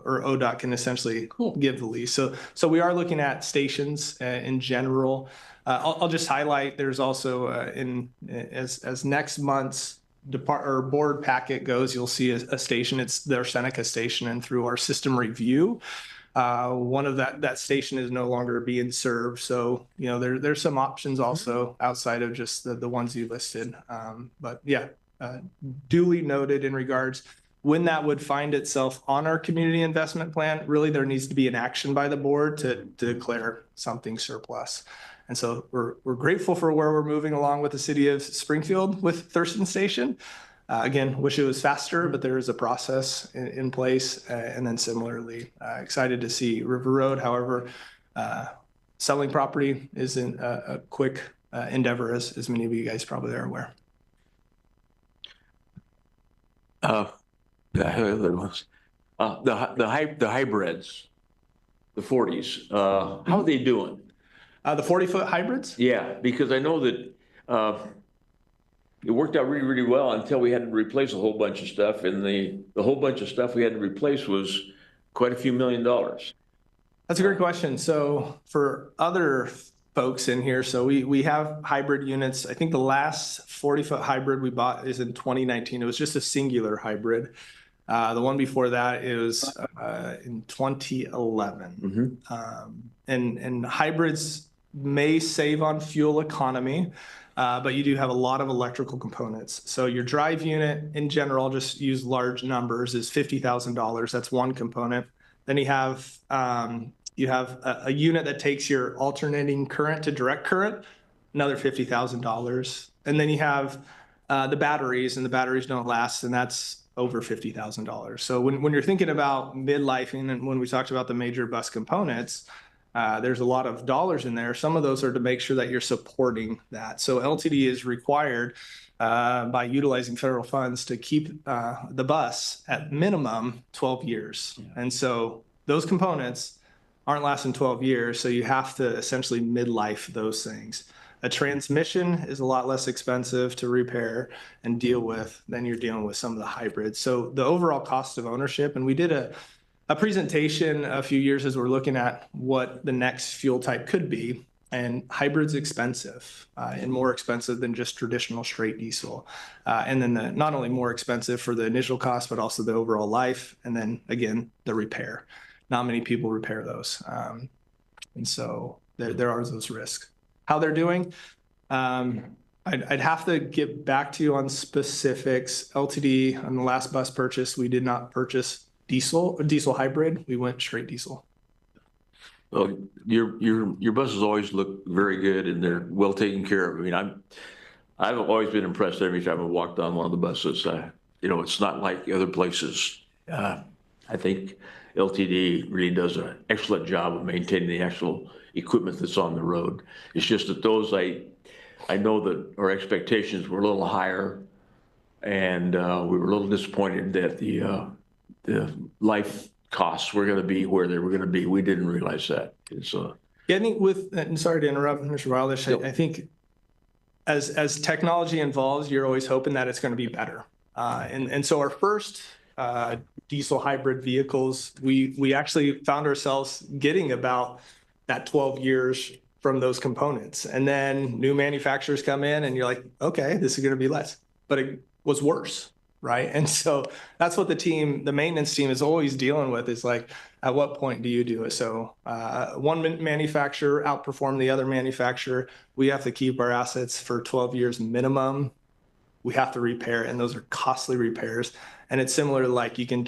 ODOT can essentially give the lease. So we are looking at stations in general. I'll just highlight, there's also as next month's board packet goes, you'll see a station. It's their Seneca station, and through our system review, one of that station is no longer being served. So, you know, there's some options also outside of just the ones you listed. But yeah, duly noted in regards when that would find itself on our community investment plan. Really, there needs to be an action by the board to declare something surplus. And so we're grateful for where we're moving along with the city of Springfield with Thurston Station. Again, wish it was faster, but there is a process in place. And then similarly, excited to see River Road. However, selling property isn't a quick endeavor, as many of you guys probably are aware. The other ones, the hybrids, the 40s, how are they doing? The 40-foot hybrids? Yeah, because I know that it worked out really, really well until we had to replace a whole bunch of stuff. And the whole bunch of stuff we had to replace was quite a few $1 million. That's a great question. So for other folks in here, so we have hybrid units. I think the last 40-foot hybrid we bought is in 2019. It was just a singular hybrid. The one before that is in 2011. And hybrids may save on fuel economy, but you do have a lot of electrical components. So your drive unit in general, just use large numbers, is $50,000. That's one component. Then you have a unit that takes your alternating current to direct current, another $50,000. And then you have the batteries, and the batteries don't last, and that's over $50,000. So when you're thinking about midlifing, and when we talked about the major bus components, there's a lot of dollars in there. Some of those are to make sure that you're supporting that. So LTD is required by utilizing federal funds to keep the bus at minimum 12 years. And so those components aren't lasting 12 years. So you have to essentially midlife those things. A transmission is a lot less expensive to repair and deal with than you're dealing with some of the hybrids. So the overall cost of ownership, and we did a presentation a few years as we're looking at what the next fuel type could be, and hybrid's expensive and more expensive than just traditional straight diesel. And then not only more expensive for the initial cost, but also the overall life. And then again, the repair. Not many people repair those. And so there are those risks. How they're doing, I'd have to get back to you on specifics. LTD on the last bus purchase, we did not purchase diesel hybrid. We went straight diesel. Well, your buses always look very good, and they're well taken care of. I mean, I've always been impressed every time I walked on one of the buses. You know, it's not like other places. I think LTD really does an excellent job of maintaining the actual equipment that's on the road. It's just that those, I know that our expectations were a little higher, and we were a little disappointed that the life costs were gonna be where they were gonna be. We didn't realize that. So, Yeah, I think with, and sorry to interrupt, Mr. Wildish, I think as technology evolves, you're always hoping that it's going to be better. And so our first diesel hybrid vehicles, we actually found ourselves getting about that 12 years from those components. And then new manufacturers come in and you're like, okay, this is going to be less, but it was worse. Right. And so that's what the maintenance team is always dealing with, is like, at what point do you do it? So one manufacturer outperformed the other manufacturer. We have to keep our assets for 12 years minimum. We have to repair, and those are costly repairs. And it's similar to, like, you can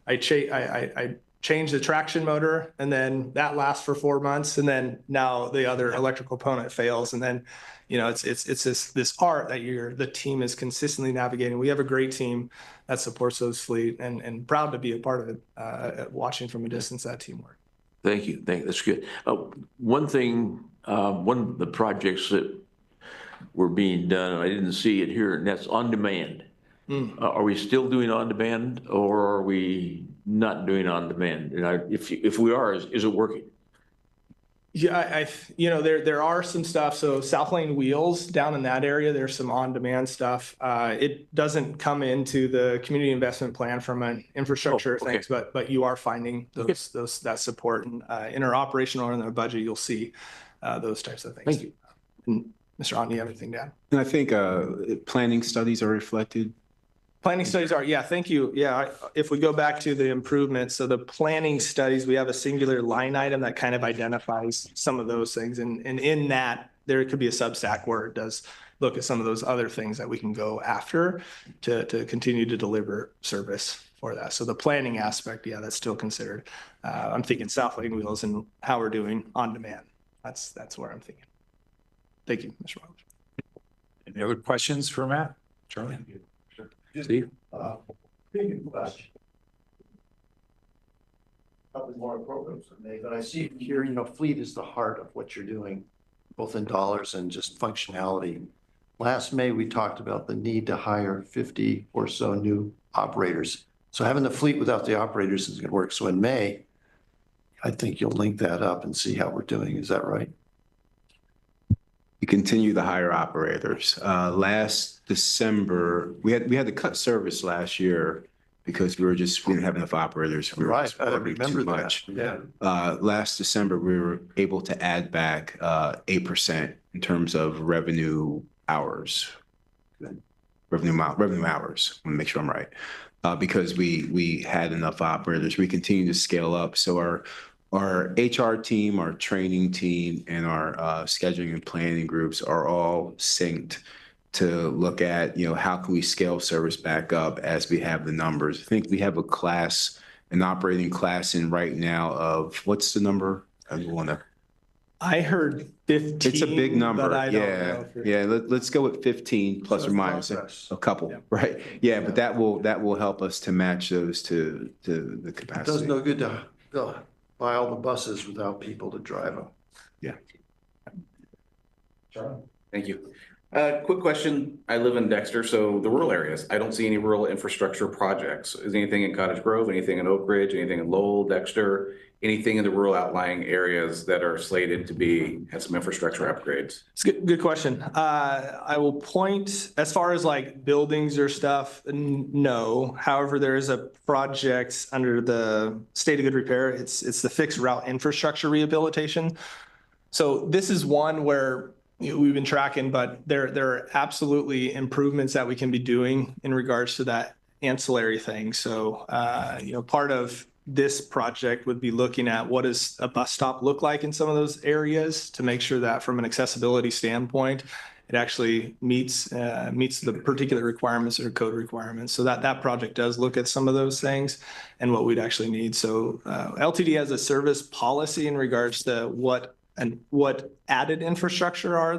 I change the traction motor, and then that lasts for 4 months, and then now the other electrical component fails, and then it's this art that the team is consistently navigating. We have a great team that supports those fleet, and proud to be a part of it, watching from a distance that teamwork. thank you. That's good. One thing, one of the projects that were being done, and I didn't see it here, and that's on demand. Are we still doing on demand, or are we not doing on demand? And if we are, is it working? Yeah, there are some stuff. So South Lane Wheels down in that area, there's some on-demand stuff. It doesn't come into the community investment plan from an infrastructure things, but you are finding that support, and in our operational or in our budget, you'll see those types of things. Thank you. And Mr. Ott, you have anything to add? And I think planning studies are reflected. Planning studies are, yeah, thank you. Yeah, if we go back to the improvements, so the planning studies, we have a singular line item that kind of identifies some of those things. And in that, there could be a substack where it does look at some of those other things that we can go after to continue to deliver service for that. So the planning aspect, yeah, that's still considered. I'm thinking South Lane Wheels and how we're doing on demand. That's where I'm thinking. Thank you, Mr. Welch. Any other questions for Matt? Charlie? Steve? Big question. Probably more appropriate for me, but I see here, fleet is the heart of what you're doing, both in dollars and just functionality. Last May, we talked about the need to hire 50 or so new operators. So having the fleet without the operators isn't going to work. So in May, I think you'll link that up and see how we're doing. Is that right? We continue to hire operators. Last December, we had to cut service last year because we didn't have enough operators. We were Right, I working remember too much. that. Yeah. Last December, we were able to add back 8% in terms of revenue hours. Revenue hours. I want to make sure I'm right. Because we had enough operators. We continue to scale up. So our HR team, our training team, and our scheduling and planning groups are all synced to look at, how can we scale service back up as we have the numbers. I think we have an operating class in right now of, what's the number? I heard 15. It's a big number. But I don't know. Yeah. Let's go with 15 plus or minus a couple, right? Yeah, but that will help us to match those to the capacity. It does no good to buy all the buses without people to drive them. Yeah. Thank you. Quick question. I live in Dexter, so the rural areas, I don't see any rural infrastructure projects. Is anything in Cottage Grove, anything in Oak Ridge, anything in Lowell, Dexter, anything in the rural outlying areas that are slated to have some infrastructure upgrades? It's a good question. I will point, as far as like buildings or stuff, no. However, there is a project under the State of Good Repair. It's the fixed route infrastructure rehabilitation. So this is one where we've been tracking, but there are absolutely improvements that we can be doing in regards to that ancillary thing. So, part of this project would be looking at what does a bus stop look like in some of those areas to make sure that from an accessibility standpoint, it actually meets the particular requirements or code requirements. So that project does look at some of those things and what we'd actually need. So LTD has a service policy in regards to what added infrastructure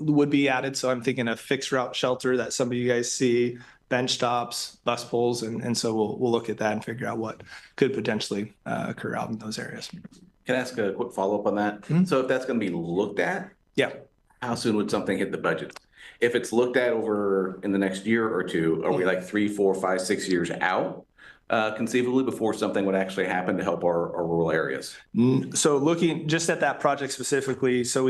would be added. So I'm thinking a fixed route shelter that some of you guys see, bench stops, bus poles, and so we'll look at that and figure out what could potentially occur out in those areas. Can I ask a quick follow-up on that? Mm-hmm. So if that's going to be looked at, yeah, how soon would something hit the budget? If it's looked at over in the next year or two, are we like 3, 4, 5, 6 years out? conceivably before something would actually happen to help our rural areas? So looking just at that project specifically, so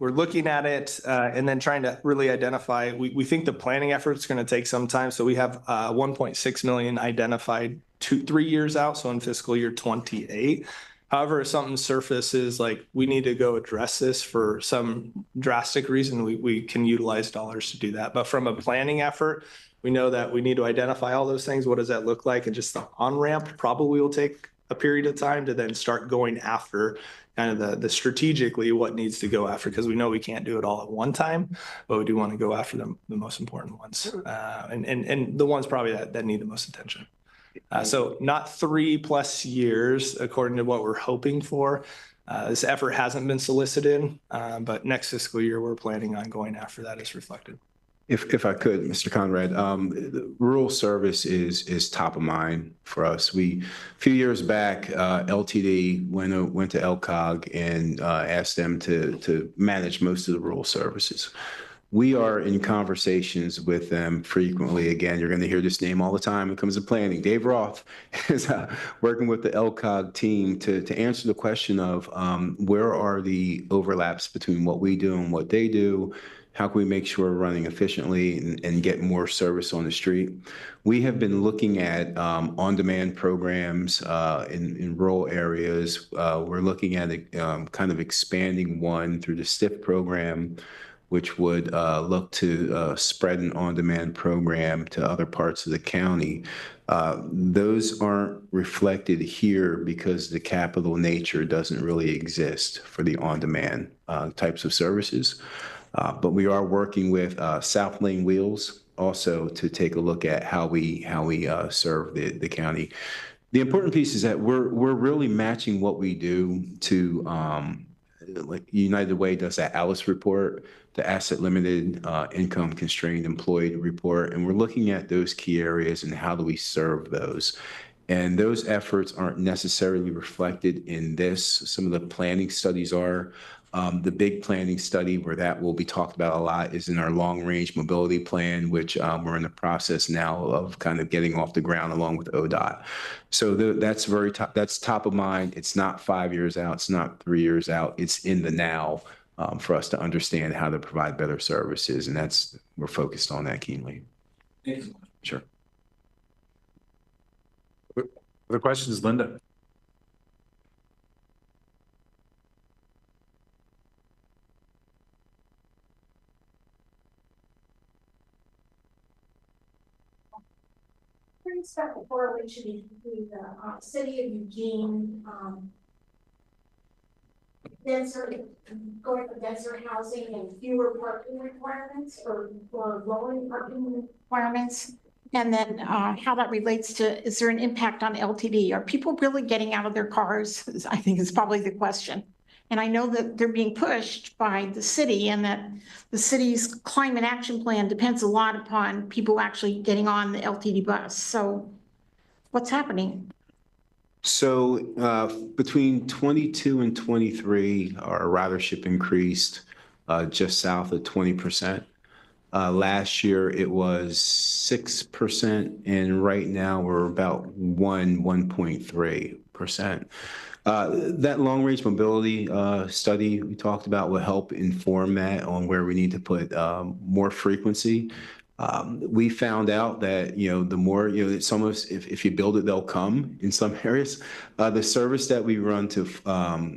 we're looking at it and then trying to really identify, we think the planning effort is going to take some time. So we have 1.6 million identified 3 years out, so in fiscal year 28. However, if something surfaces, like we need to go address this for some drastic reason, we can utilize dollars to do that. But from a planning effort, we know that we need to identify all those things. What does that look like? And just the on-ramp probably will take a period of time to then start going after kind of the strategically what needs to go after, because we know we can't do it all at one time, but we do want to go after the most important ones and the ones probably that need the most attention. So not 3+ years, according to what we're hoping for. This effort hasn't been solicited, but next fiscal year, we're planning on going after that as reflected. If I could, Mr. Conrad, the rural service is top of mind for us. A few years back, LTD went to LCOG and asked them to manage most of the rural services. We are in conversations with them frequently. Again, you're going to hear this name all the time when it comes to planning. Dave Roth is working with the LCOG team to answer the question of where are the overlaps between what we do and what they do. How can we make sure we're running efficiently and get more service on the street? We have been looking at on-demand programs in rural areas. We're looking at kind of expanding one through the STIF program, which would look to spread an on-demand program to other parts of the county. Those aren't reflected here because the capital nature doesn't really exist for the on-demand types of services. But we are working with South Lane Wheels also to take a look at how we serve the county. The important piece is that we're really matching what we do to like United Way does that ALICE report, the asset limited income constrained employed report, and we're looking at those key areas and how do we serve those. And those efforts aren't necessarily reflected in this. Some of the planning studies are. The big planning study where that will be talked about a lot is in our long range mobility plan, which we're in the process now of kind of getting off the ground along with ODOT. So that's that's top of mind. It's not 5 years out. It's not 3 years out. It's in the now for us to understand how to provide better services. And we're focused on that keenly. Sure. Other questions, Linda? Let's start the correlation between the city of Eugene, going for denser housing and fewer parking requirements or lowering parking requirements. And then how that relates to, is there an impact on LTD? Are people really getting out of their cars? I think is probably the question. And I know that they're being pushed by the city and that the city's climate action plan depends a lot upon people actually getting on the LTD bus. So what's happening? So between 22 and 23, our ridership increased just south of 20%. Last year it was 6%, and right now we're about 1.3%. That long-range mobility study we talked about will help inform that on where we need to put more frequency. We found out that, the more, it's almost, if you build it, they'll come in some areas. The service that we run to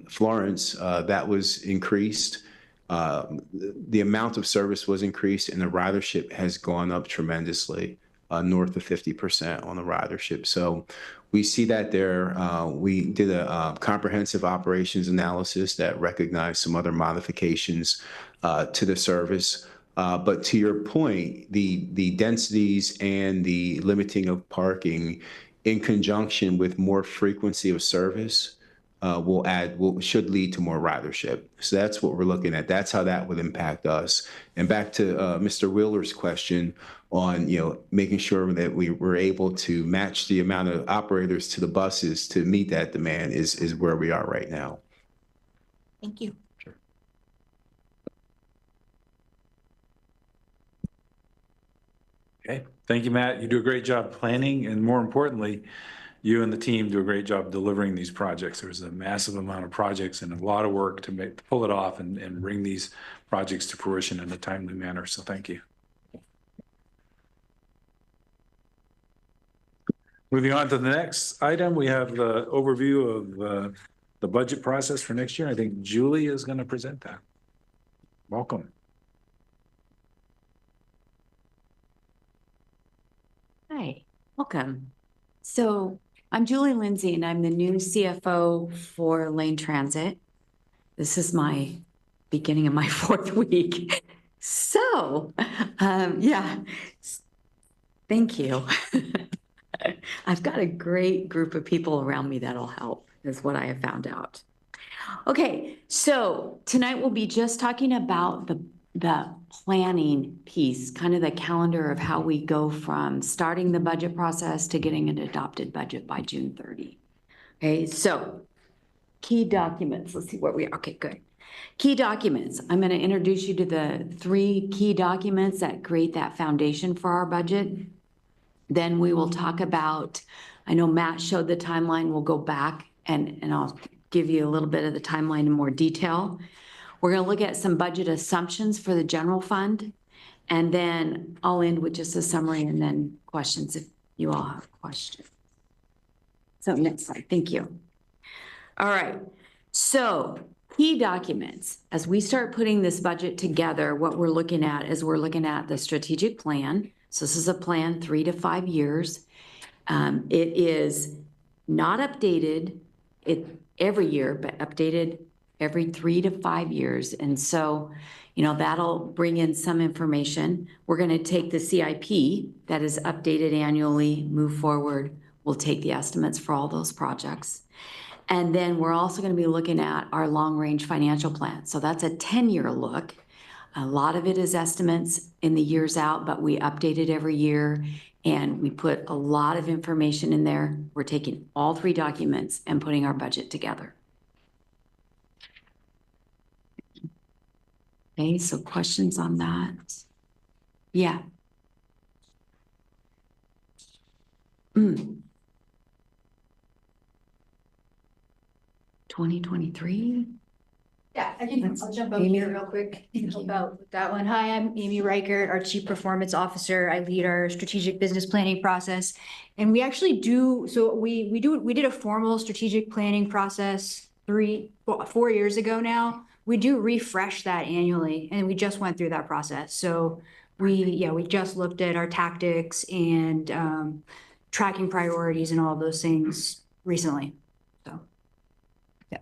Florence, that was increased. The amount of service was increased and the ridership has gone up tremendously, north of 50% on the ridership. So we see that there. We did a comprehensive operations analysis that recognized some other modifications to the service. But to your point, the densities and the limiting of parking in conjunction with more frequency of service should lead to more ridership. So that's what we're looking at. That's how that would impact us. And back to Mr. Wheeler's question on, making sure that we were able to match the amount of operators to the buses to meet that demand is where we are right now. Thank you. Sure. Okay, Thank you, Matt. You do a great job planning, and more importantly, you and the team do a great job delivering these projects. There's a massive amount of projects and a lot of work to pull it off and bring these projects to fruition in a timely manner. So thank you. Moving on to the next item, we have the overview of the budget process for next year. I think Julie is going to present that. Welcome. Hi, welcome. So I'm Julie Lindsay and I'm the new CFO for Lane Transit. This is my beginning of my 4th week. So, yeah, thank you. I've got a great group of people around me that'll help, is what I have found out. Okay, so tonight we'll be just talking about the planning piece, kind of the calendar of how we go from starting the budget process to getting an adopted budget by June 30. Okay, so key documents. Let's see where we are. Okay, good. Key documents. I'm going to introduce you to the 3 key documents that create that foundation for our budget. Then we will talk about, I know Matt showed the timeline. We'll go back and I'll give you a little bit of the timeline in more detail. We're going to look at some budget assumptions for the general fund, and then I'll end with just a summary and then questions if you all have questions. So next slide. Thank you. All right. So key documents. As we start putting this budget together, what we're looking at is we're looking at the strategic plan. So this is a plan 3 to 5 years. It is not updated every year, but updated every 3 to 5 years. And so, you know, that'll bring in some information. We're going to take the CIP that is updated annually, move forward. We'll take the estimates for all those projects. And then we're also going to be looking at our long-range financial plan. So that's a 10-year look. A lot of it is estimates in the years out, but we update it every year and we put a lot of information in there. We're taking all 3 documents and putting our budget together. Okay, so questions on that? Yeah. 2023? Yeah, I'll jump over here real quick and help out with that one. Hi, I'm Amy Reichert, our Chief Performance Officer. I lead our strategic business planning process. And we actually do, so we did a formal strategic planning process 4 years ago now. We do refresh that annually, and we just went through that process. So we just looked at our tactics and tracking priorities and all of those things recently. So, yeah.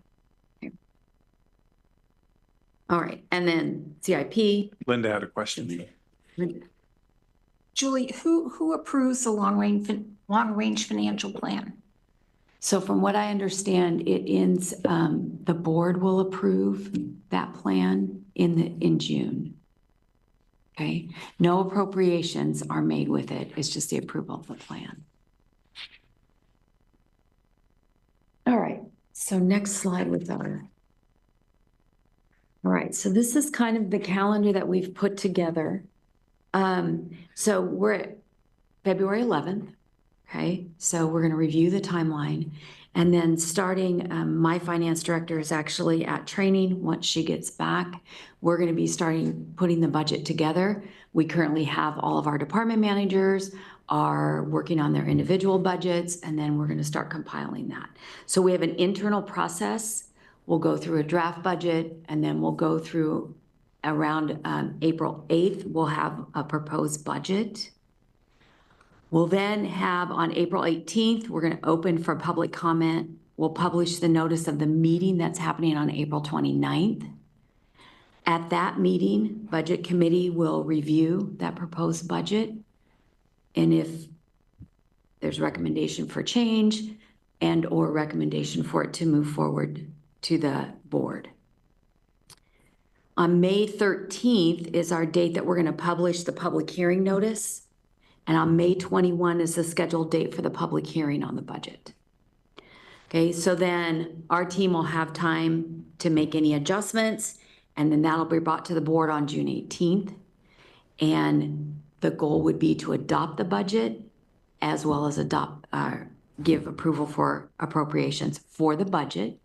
All right, and then CIP. Linda had a question. Julie, who approves the long-range financial plan? So from what I understand, it ends, the board will approve that plan in June. Okay, no appropriations are made with it. It's just the approval of the plan. All right, so next slide with our. All right, so this is kind of the calendar that we've put together. So we're at February 11th. Okay, so we're going to review the timeline, and then starting, my finance director is actually at training. Once she gets back, we're going to be starting putting the budget together. We currently have all of our department managers are working on their individual budgets, and then we're going to start compiling that. So we have an internal process. We'll go through a draft budget, and then we'll go through around April 8th, we'll have a proposed budget. We'll then have on April 18th, we're going to open for public comment. We'll publish the notice of the meeting that's happening on April 29th. At that meeting, Budget Committee will review that proposed budget. And if there's recommendation for change and or recommendation for it to move forward to the board. On May 13th is our date that we're going to publish the public hearing notice. And on May 21 is the scheduled date for the public hearing on the budget. Okay, so then our team will have time to make any adjustments, and then that'll be brought to the board on June 18th. And the goal would be to adopt the budget as well as give approval for appropriations for the budget,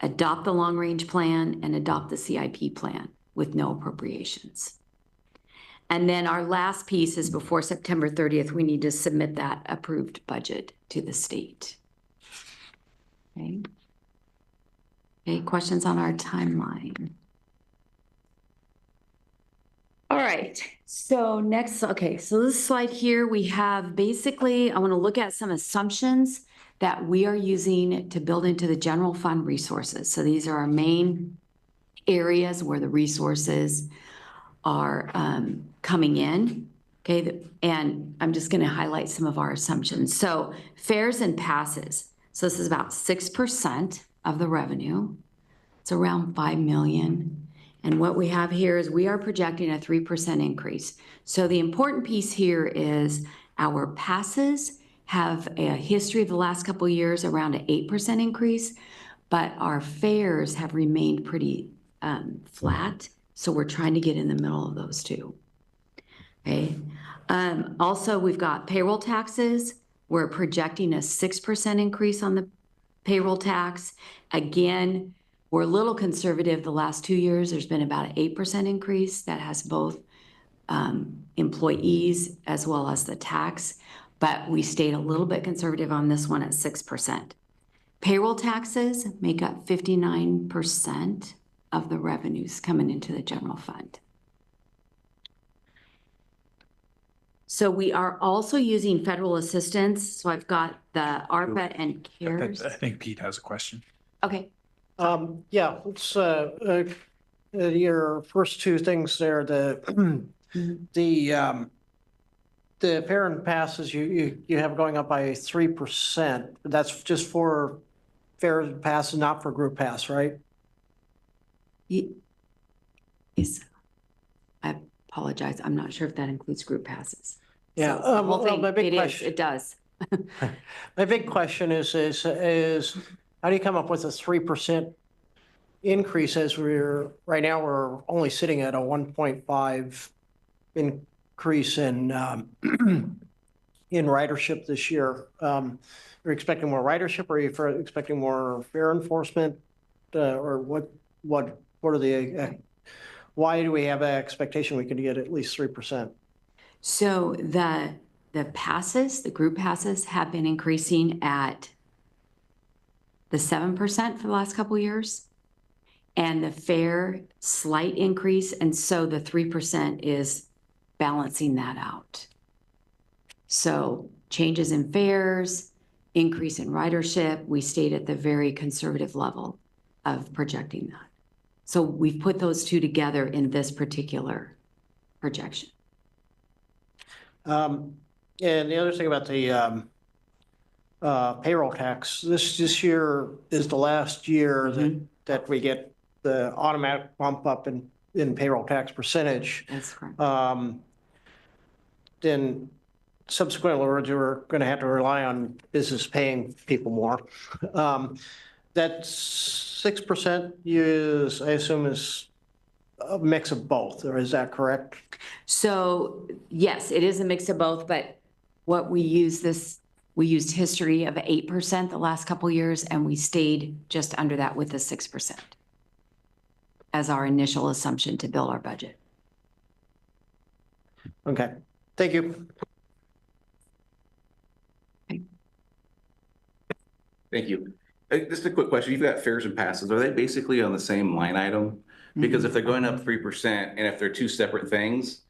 adopt the long-range plan, and adopt the CIP plan with no appropriations. And then our last piece is before September 30th, we need to submit that approved budget to the state. Okay. Okay, questions on our timeline? All right, so next, okay, so this slide here, we have basically, I want to look at some assumptions that we are using to build into the general fund resources. So these are our main areas where the resources are coming in, okay? And I'm just going to highlight some of our assumptions. So fares and passes. So this is about 6% of the revenue. It's around 5 million. And what we have here is we are projecting a 3% increase. So the important piece here is our passes have a history of the last couple of years around an 8% increase, but our fares have remained pretty flat. So we're trying to get in the middle of those two. Okay. Also, we've got payroll taxes. We're projecting a 6% increase on the payroll tax. Again, we're a little conservative. The last 2 years, there's been about an 8% increase that has both employees as well as the tax, but we stayed a little bit conservative on this one at 6%. Payroll taxes make up 59% of the revenues coming into the general fund. So we are also using federal assistance. So I've got the ARPA and CARES. I think Pete has a question. Okay. Yeah, it's your first two things there, the fare and passes you have going up by 3%. That's just for fares and passes, not for group pass, right? Yes. I apologize. I'm not sure if that includes group passes. Yeah. So the whole thing, my big it question, is, it does. my big question is how do you come up with a 3% increase as right now we're only sitting at a 1.5 increase in ridership this year? You're expecting more ridership, or are you expecting more fare enforcement, or what are the why do we have an expectation we can get at least 3%? So the passes, the group passes have been increasing at the 7% for the last couple of years, and the fare slight increase. And so the 3% is balancing that out. So changes in fares, increase in ridership, we stayed at the very conservative level of projecting that. So we've put those two together in this particular projection. And the other thing about the payroll tax, this year is the last year that we get the automatic bump up in payroll tax percentage. That's correct. Then subsequently, we're going to have to rely on business paying people more. That 6% is, I assume, is a mix of both, or is that correct? So yes, it is a mix of both, but what we used history of 8% the last couple of years, and we stayed just under that with the 6% as our initial assumption to build our budget. Okay, thank you. Thank you. Just a quick question. You've got fares and passes. Are they basically on the same line item? Because if they're going up 3% and if they're two separate things,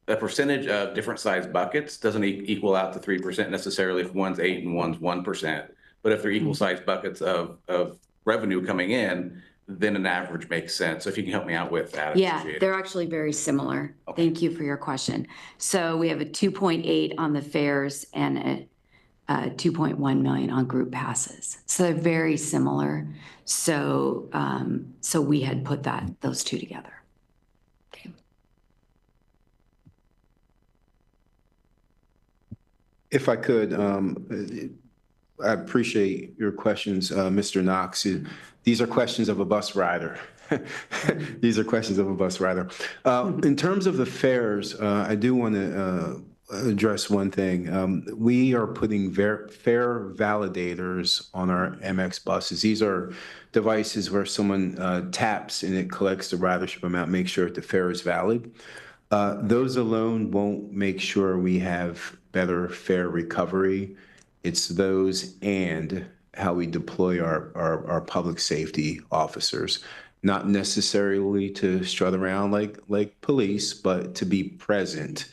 the percentage of different size buckets doesn't equal out to 3% necessarily if one's 8 and one's 1%. But if they're equal size buckets of revenue coming in, then an average makes sense. So if you can help me out with that. Yeah, they're actually very similar. Okay. Thank you for your question. So we have a 2.8 on the fares and a 2.1 million on group passes. So they're very similar. So so we had put those two together. Okay. If I could, I appreciate your questions, Mr. Knox. These are questions of a bus rider. These are questions of a bus rider. In terms of the fares, I do want to address one thing. We are putting fare validators on our MX buses. These are devices where someone taps and it collects the ridership amount, make sure that the fare is valid. Those alone won't make sure we have better fare recovery. It's those and how we deploy our public safety officers, not necessarily to strut around like police, but to be present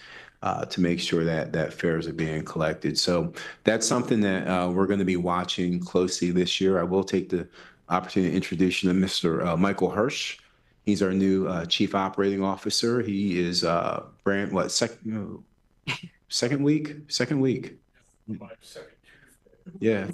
to make sure that fares are being collected. So that's something that we're going to be watching closely this year. I will take the opportunity to introduce you to Mr. Michael Hirsch. He's our new Chief Operating Officer. He is second week. Yeah,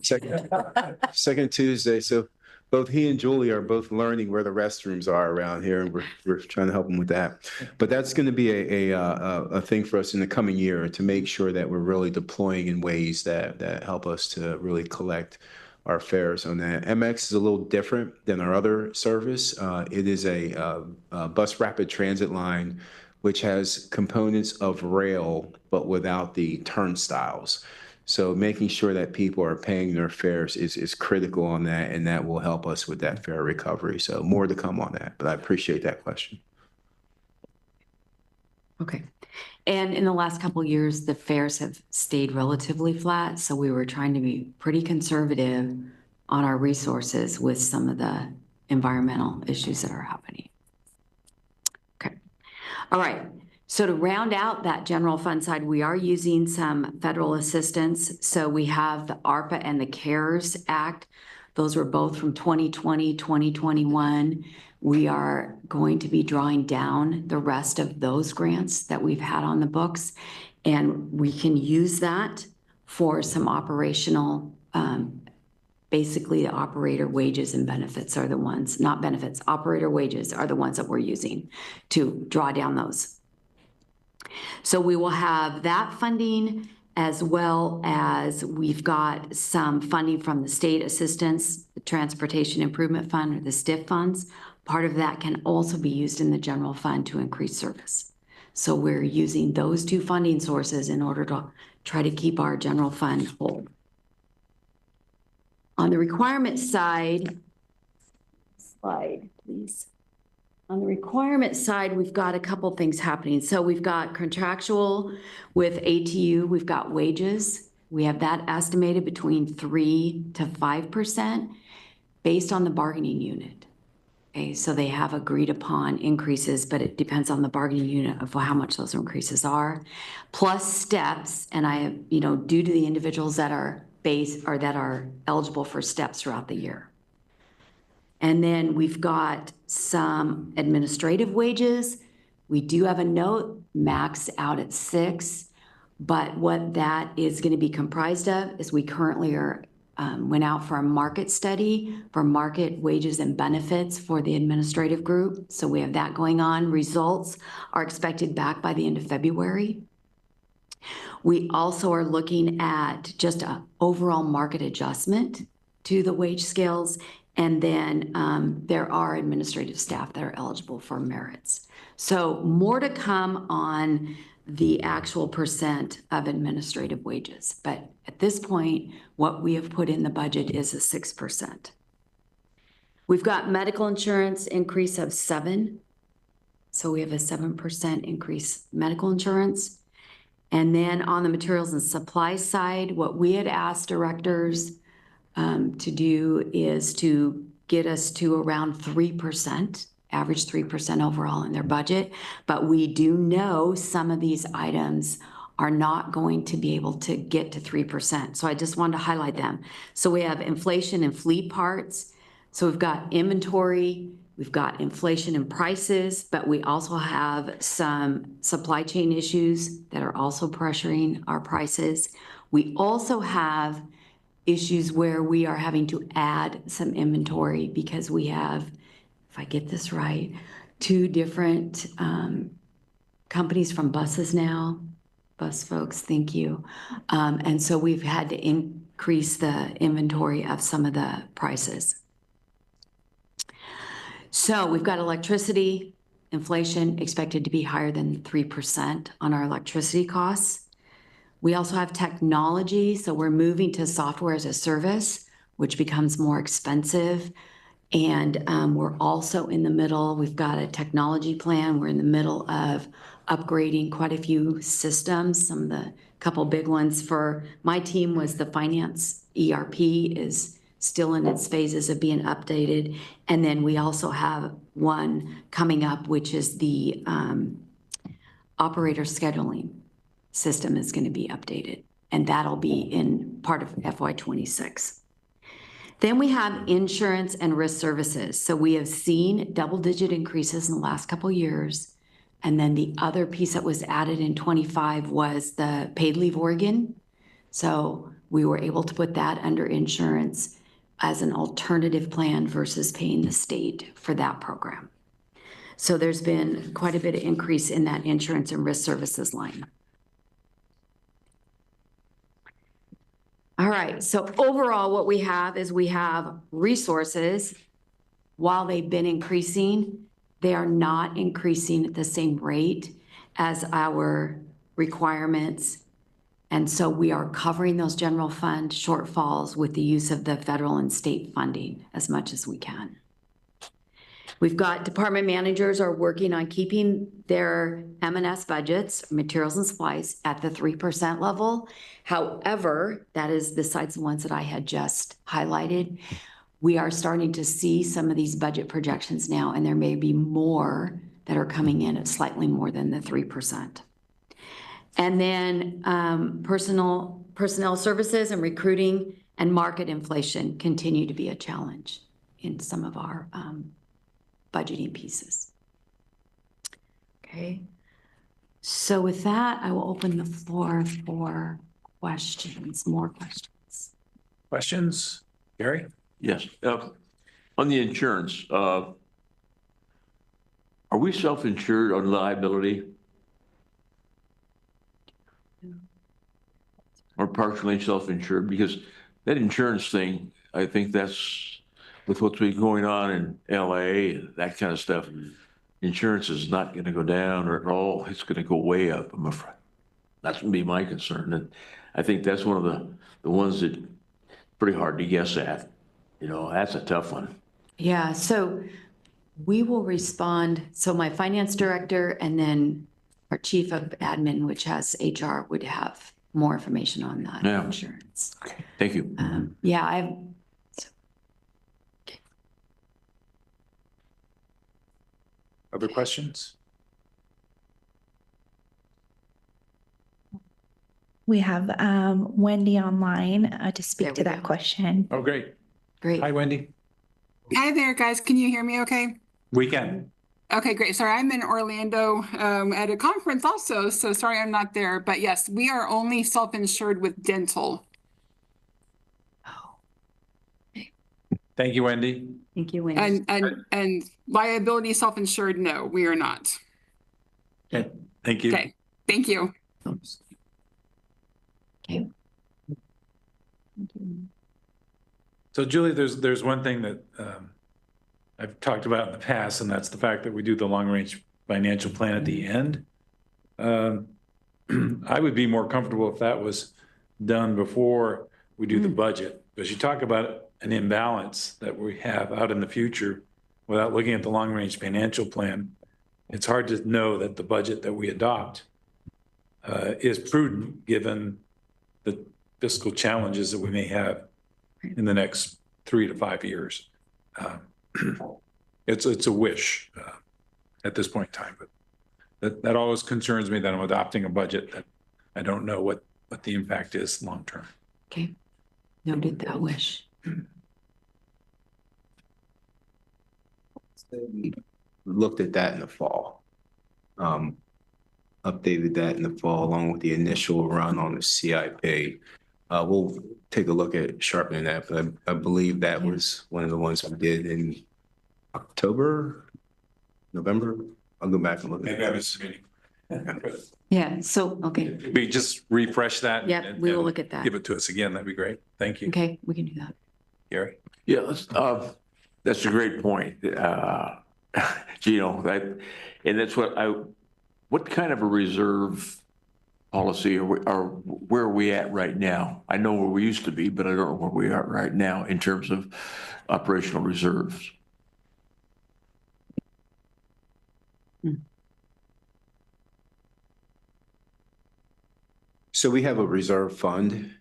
second Tuesday. So both he and Julie are both learning where the restrooms are around here, and we're trying to help them with that. But that's going to be a thing for us in the coming year to make sure that we're really deploying in ways that help us to really collect our fares on that. MX is a little different than our other service. It is a bus rapid transit line, which has components of rail, but without the turnstiles. So making sure that people are paying their fares is critical on that, and that will help us with that fare recovery. So more to come on that, but I appreciate that question. Okay. And in the last couple of years, the fares have stayed relatively flat. So we were trying to be pretty conservative on our resources with some of the environmental issues that are happening. Okay. All right. So to round out that general fund side, we are using some federal assistance. So we have the ARPA and the CARES Act. Those were both from 2020, 2021. We are going to be drawing down the rest of those grants that we've had on the books, and we can use that for some operational, basically the operator wages and benefits are the ones, not benefits, operator wages are the ones that we're using to draw down those. So we will have that funding, as well as we've got some funding from the state assistance, the Transportation Improvement Fund, or the STIF funds. Part of that can also be used in the general fund to increase service. So we're using those two funding sources in order to try to keep our general fund whole. On the requirement side, slide, please. On the requirement side, we've got a couple things happening. So we've got contractual with ATU, we've got wages. We have that estimated between 3% to 5% based on the bargaining unit. Okay, so they have agreed upon increases, but it depends on the bargaining unit of how much those increases are. Plus steps, and due to the individuals that are that are eligible for steps throughout the year. And then we've got some administrative wages. We do have a note maxed out at 6, but what that is going to be comprised of is we currently are went out for a market study for market wages and benefits for the administrative group. So we have that going on. Results are expected back by the end of February. We also are looking at just an overall market adjustment to the wage scales. And then there are administrative staff that are eligible for merits. So more to come on the actual percent of administrative wages. But at this point, what we have put in the budget is a 6%. We've got medical insurance increase of 7%. So we have a 7% increase medical insurance. And then on the materials and supplies side, what we had asked directors to do is to get us to around 3%, average 3% overall in their budget. But we do know some of these items are not going to be able to get to 3%. So I just wanted to highlight them. So we have inflation in fleet parts. So we've got inventory, we've got inflation in prices, but we also have some supply chain issues that are also pressuring our prices. We also have issues where we are having to add some inventory because we have, if I get this right, 2 different companies from buses now. Bus folks, thank you. And so we've had to increase the inventory of some of the prices. So we've got electricity, inflation expected to be higher than 3% on our electricity costs. We also have technology, so we're moving to software as a service, which becomes more expensive. And we're also in the middle, we've got a technology plan. We're in the middle of upgrading quite a few systems. Some of the couple big ones for my team was the finance ERP is still in its phases of being updated. And then we also have one coming up, which is the operator scheduling system is going to be updated. And that'll be in part of FY26. Then we have insurance and risk services. So we have seen double-digit increases in the last couple of years. And then the other piece that was added in 25 was the paid leave Oregon. So we were able to put that under insurance as an alternative plan versus paying the state for that program. So there's been quite a bit of increase in that insurance and risk services line. All right, so overall what we have is we have resources. While they've been increasing, they are not increasing at the same rate as our requirements. And so we are covering those general fund shortfalls with the use of the federal and state funding as much as we can. We've got department managers are working on keeping their M&S budgets, materials and supplies, at the 3% level. However, that is besides the ones that I had just highlighted. We are starting to see some of these budget projections now, and there may be more that are coming in at slightly more than the 3%. And then personnel services and recruiting and market inflation continue to be a challenge in some of our budgeting pieces. Okay, so with that, I will open the floor for questions, more questions. Questions? Gary? Yes. On the insurance, are we self-insured on liability? Or partially self-insured? Because that insurance thing, I think that's with what's been going on in LA, that kind of stuff, insurance is not going to go down or at all. It's going to go way up, I'm afraid. That's going to be my concern. And I think that's one of the ones that pretty hard to guess at. You know, that's a tough one. Yeah, so we will respond. So my finance director and then our chief of admin, which has HR, would have more information on that insurance. Okay, thank you. Yeah, Other questions? We have Wendy online to There speak we to that go. question. Oh, great. great. Hi, Wendy. Hi there, guys. Can you hear me okay? We can. Okay, great. Sorry, I'm in Orlando at a conference also, so sorry I'm not there. But yes, we are only self-insured with dental. Thank you, Wendy. Thank you, Wendy. And liability self-insured, no, we are not. Okay. Thank you. Okay, thank you. Okay. So Julie, there's one thing that I've talked about in the past, and that's the fact that we do the long-range financial plan at the end. I would be more comfortable if that was done before we do the budget, because you talk about an imbalance that we have out in the future without looking at the long-range financial plan. It's hard to know that the budget that we adopt is prudent given the fiscal challenges that we may have in the next 3 to 5 years. It's a wish at this point in time, but that always concerns me that I'm adopting a budget that I don't know what the impact is long term. Okay, noted that wish. We looked at that in the fall. Updated that in the fall along with the initial run on the CIP. We'll take a look at sharpening that, but I believe that was one of the ones we did in October, November. I'll go back and look. Maybe I was meeting. Yeah, so, okay. We just refresh that. Yeah, we will look at that. Give it to us again. That'd be great. Thank you. Okay, we can do that. Gary. Yeah, let's, That's a great point. Gino, and that's what kind of a reserve policy are where are we at right now? I know where we used to be, but I don't know where we are right now in terms of operational reserves. So we have a reserve fund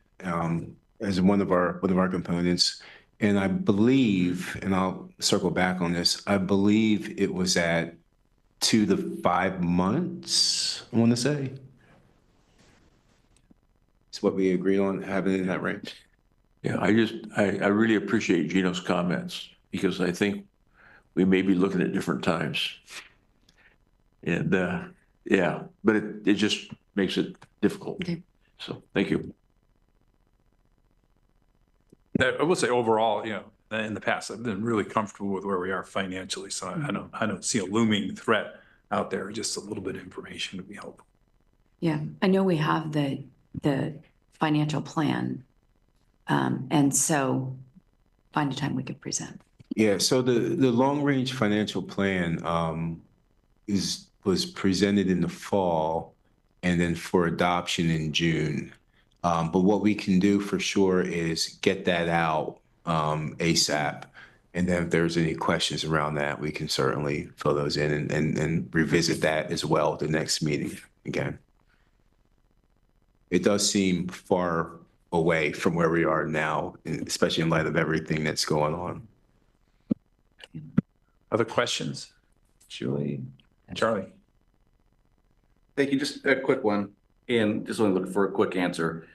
as one of our components. And I believe, and I'll circle back on this, I believe it was at 2 to 5 months, I want to say. It's what we agreed on having in that range. Yeah, I really appreciate Gino's comments because I think we may be looking at different times. And yeah, but it just makes it difficult. Okay. So thank you. I will say overall, in the past, I've been really comfortable with where we are financially. So I don't see a looming threat out there. Just a little bit of information would be helpful. Yeah, I know we have the financial plan. And so find a time we could present. Yeah, so the long-range financial plan was presented in the fall and then for adoption in June. But what we can do for sure is get that out ASAP. And then if there's any questions around that, we can certainly fill those in and revisit that as well at the next meeting again. It does seem far away from where we are now, especially in light of everything that's going on. Other questions? Julie, Charlie. Thank you. Just a quick one, and just only looking for a quick answer.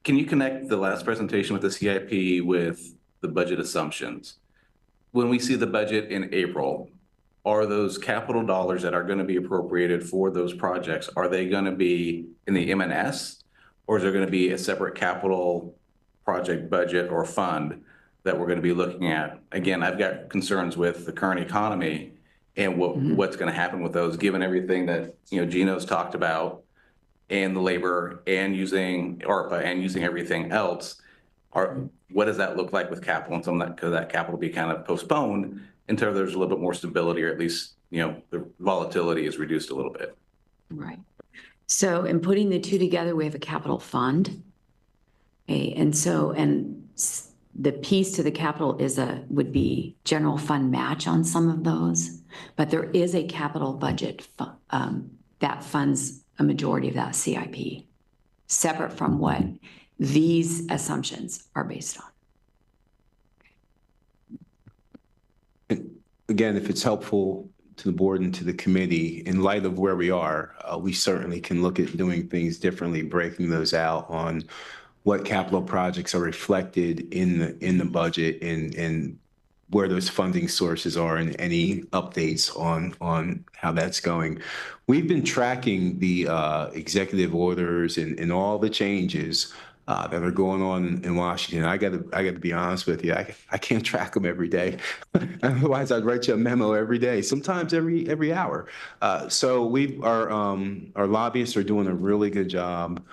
Can you connect the last presentation with the CIP with the budget assumptions? When we see the budget in April, are those capital dollars that are going to be appropriated for those projects, are they going to be in the M&S, or is there going to be a separate capital project budget or fund that we're going to be looking at? Again, I've got concerns with the current economy and what's going to happen with those, given everything that, Gino's talked about and the labor and using ARPA and using everything else. What does that look like with capital? And some of that, could that capital be kind of postponed until there's a little bit more stability, or at least, the volatility is reduced a little bit? Right. So in putting the two together, we have a capital fund. Okay, and the piece to the capital would be general fund match on some of those, but there is a capital budget that funds a majority of that CIP, separate from what these assumptions are based on. Again, if it's helpful to the board and to the committee, in light of where we are, we certainly can look at doing things differently, breaking those out on what capital projects are reflected in the budget and where those funding sources are and any updates on how that's going. We've been tracking the executive orders and all the changes that are going on in Washington. I got to be honest with you. I can't track them every day. Otherwise, I'd write you a memo every day, sometimes every hour. So our lobbyists are doing a really good job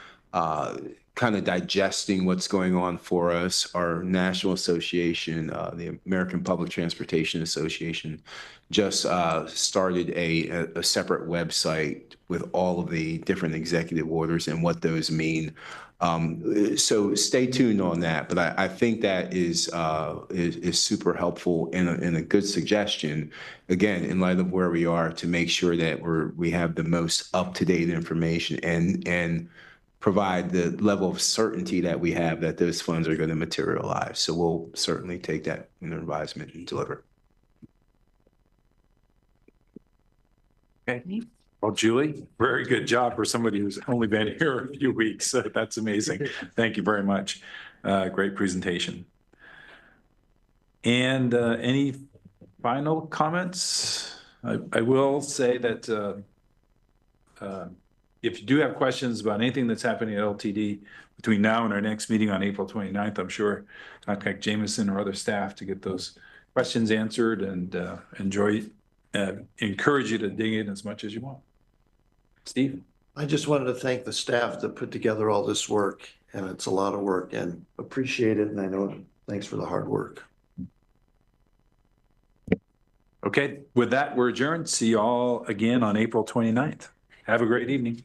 kind of digesting what's going on for us. Our national association, the American Public Transportation Association, just started a separate website with all of the different executive orders and what those mean. So stay tuned on that. But I think that is super helpful and a good suggestion, again, in light of where we are, to make sure that we have the most up-to-date information and provide the level of certainty that we have that those funds are going to materialize. So we'll certainly take that in advisement and deliver. Okay. Well, Julie, very good job for somebody who's only been here a few weeks. That's amazing. Thank you very much. Great presentation. And any final comments? I will say that if you do have questions about anything that's happening at LTD between now and our next meeting on April 29th, I'm sure contact Jameson or other staff to get those questions answered, and encourage you to dig in as much as you want. Steve? I just wanted to thank the staff that put together all this work, and it's a lot of work, and appreciate it. And I know, thanks for the hard work. Okay, with that, we're adjourned. See you all again on April 29th. Have a great evening.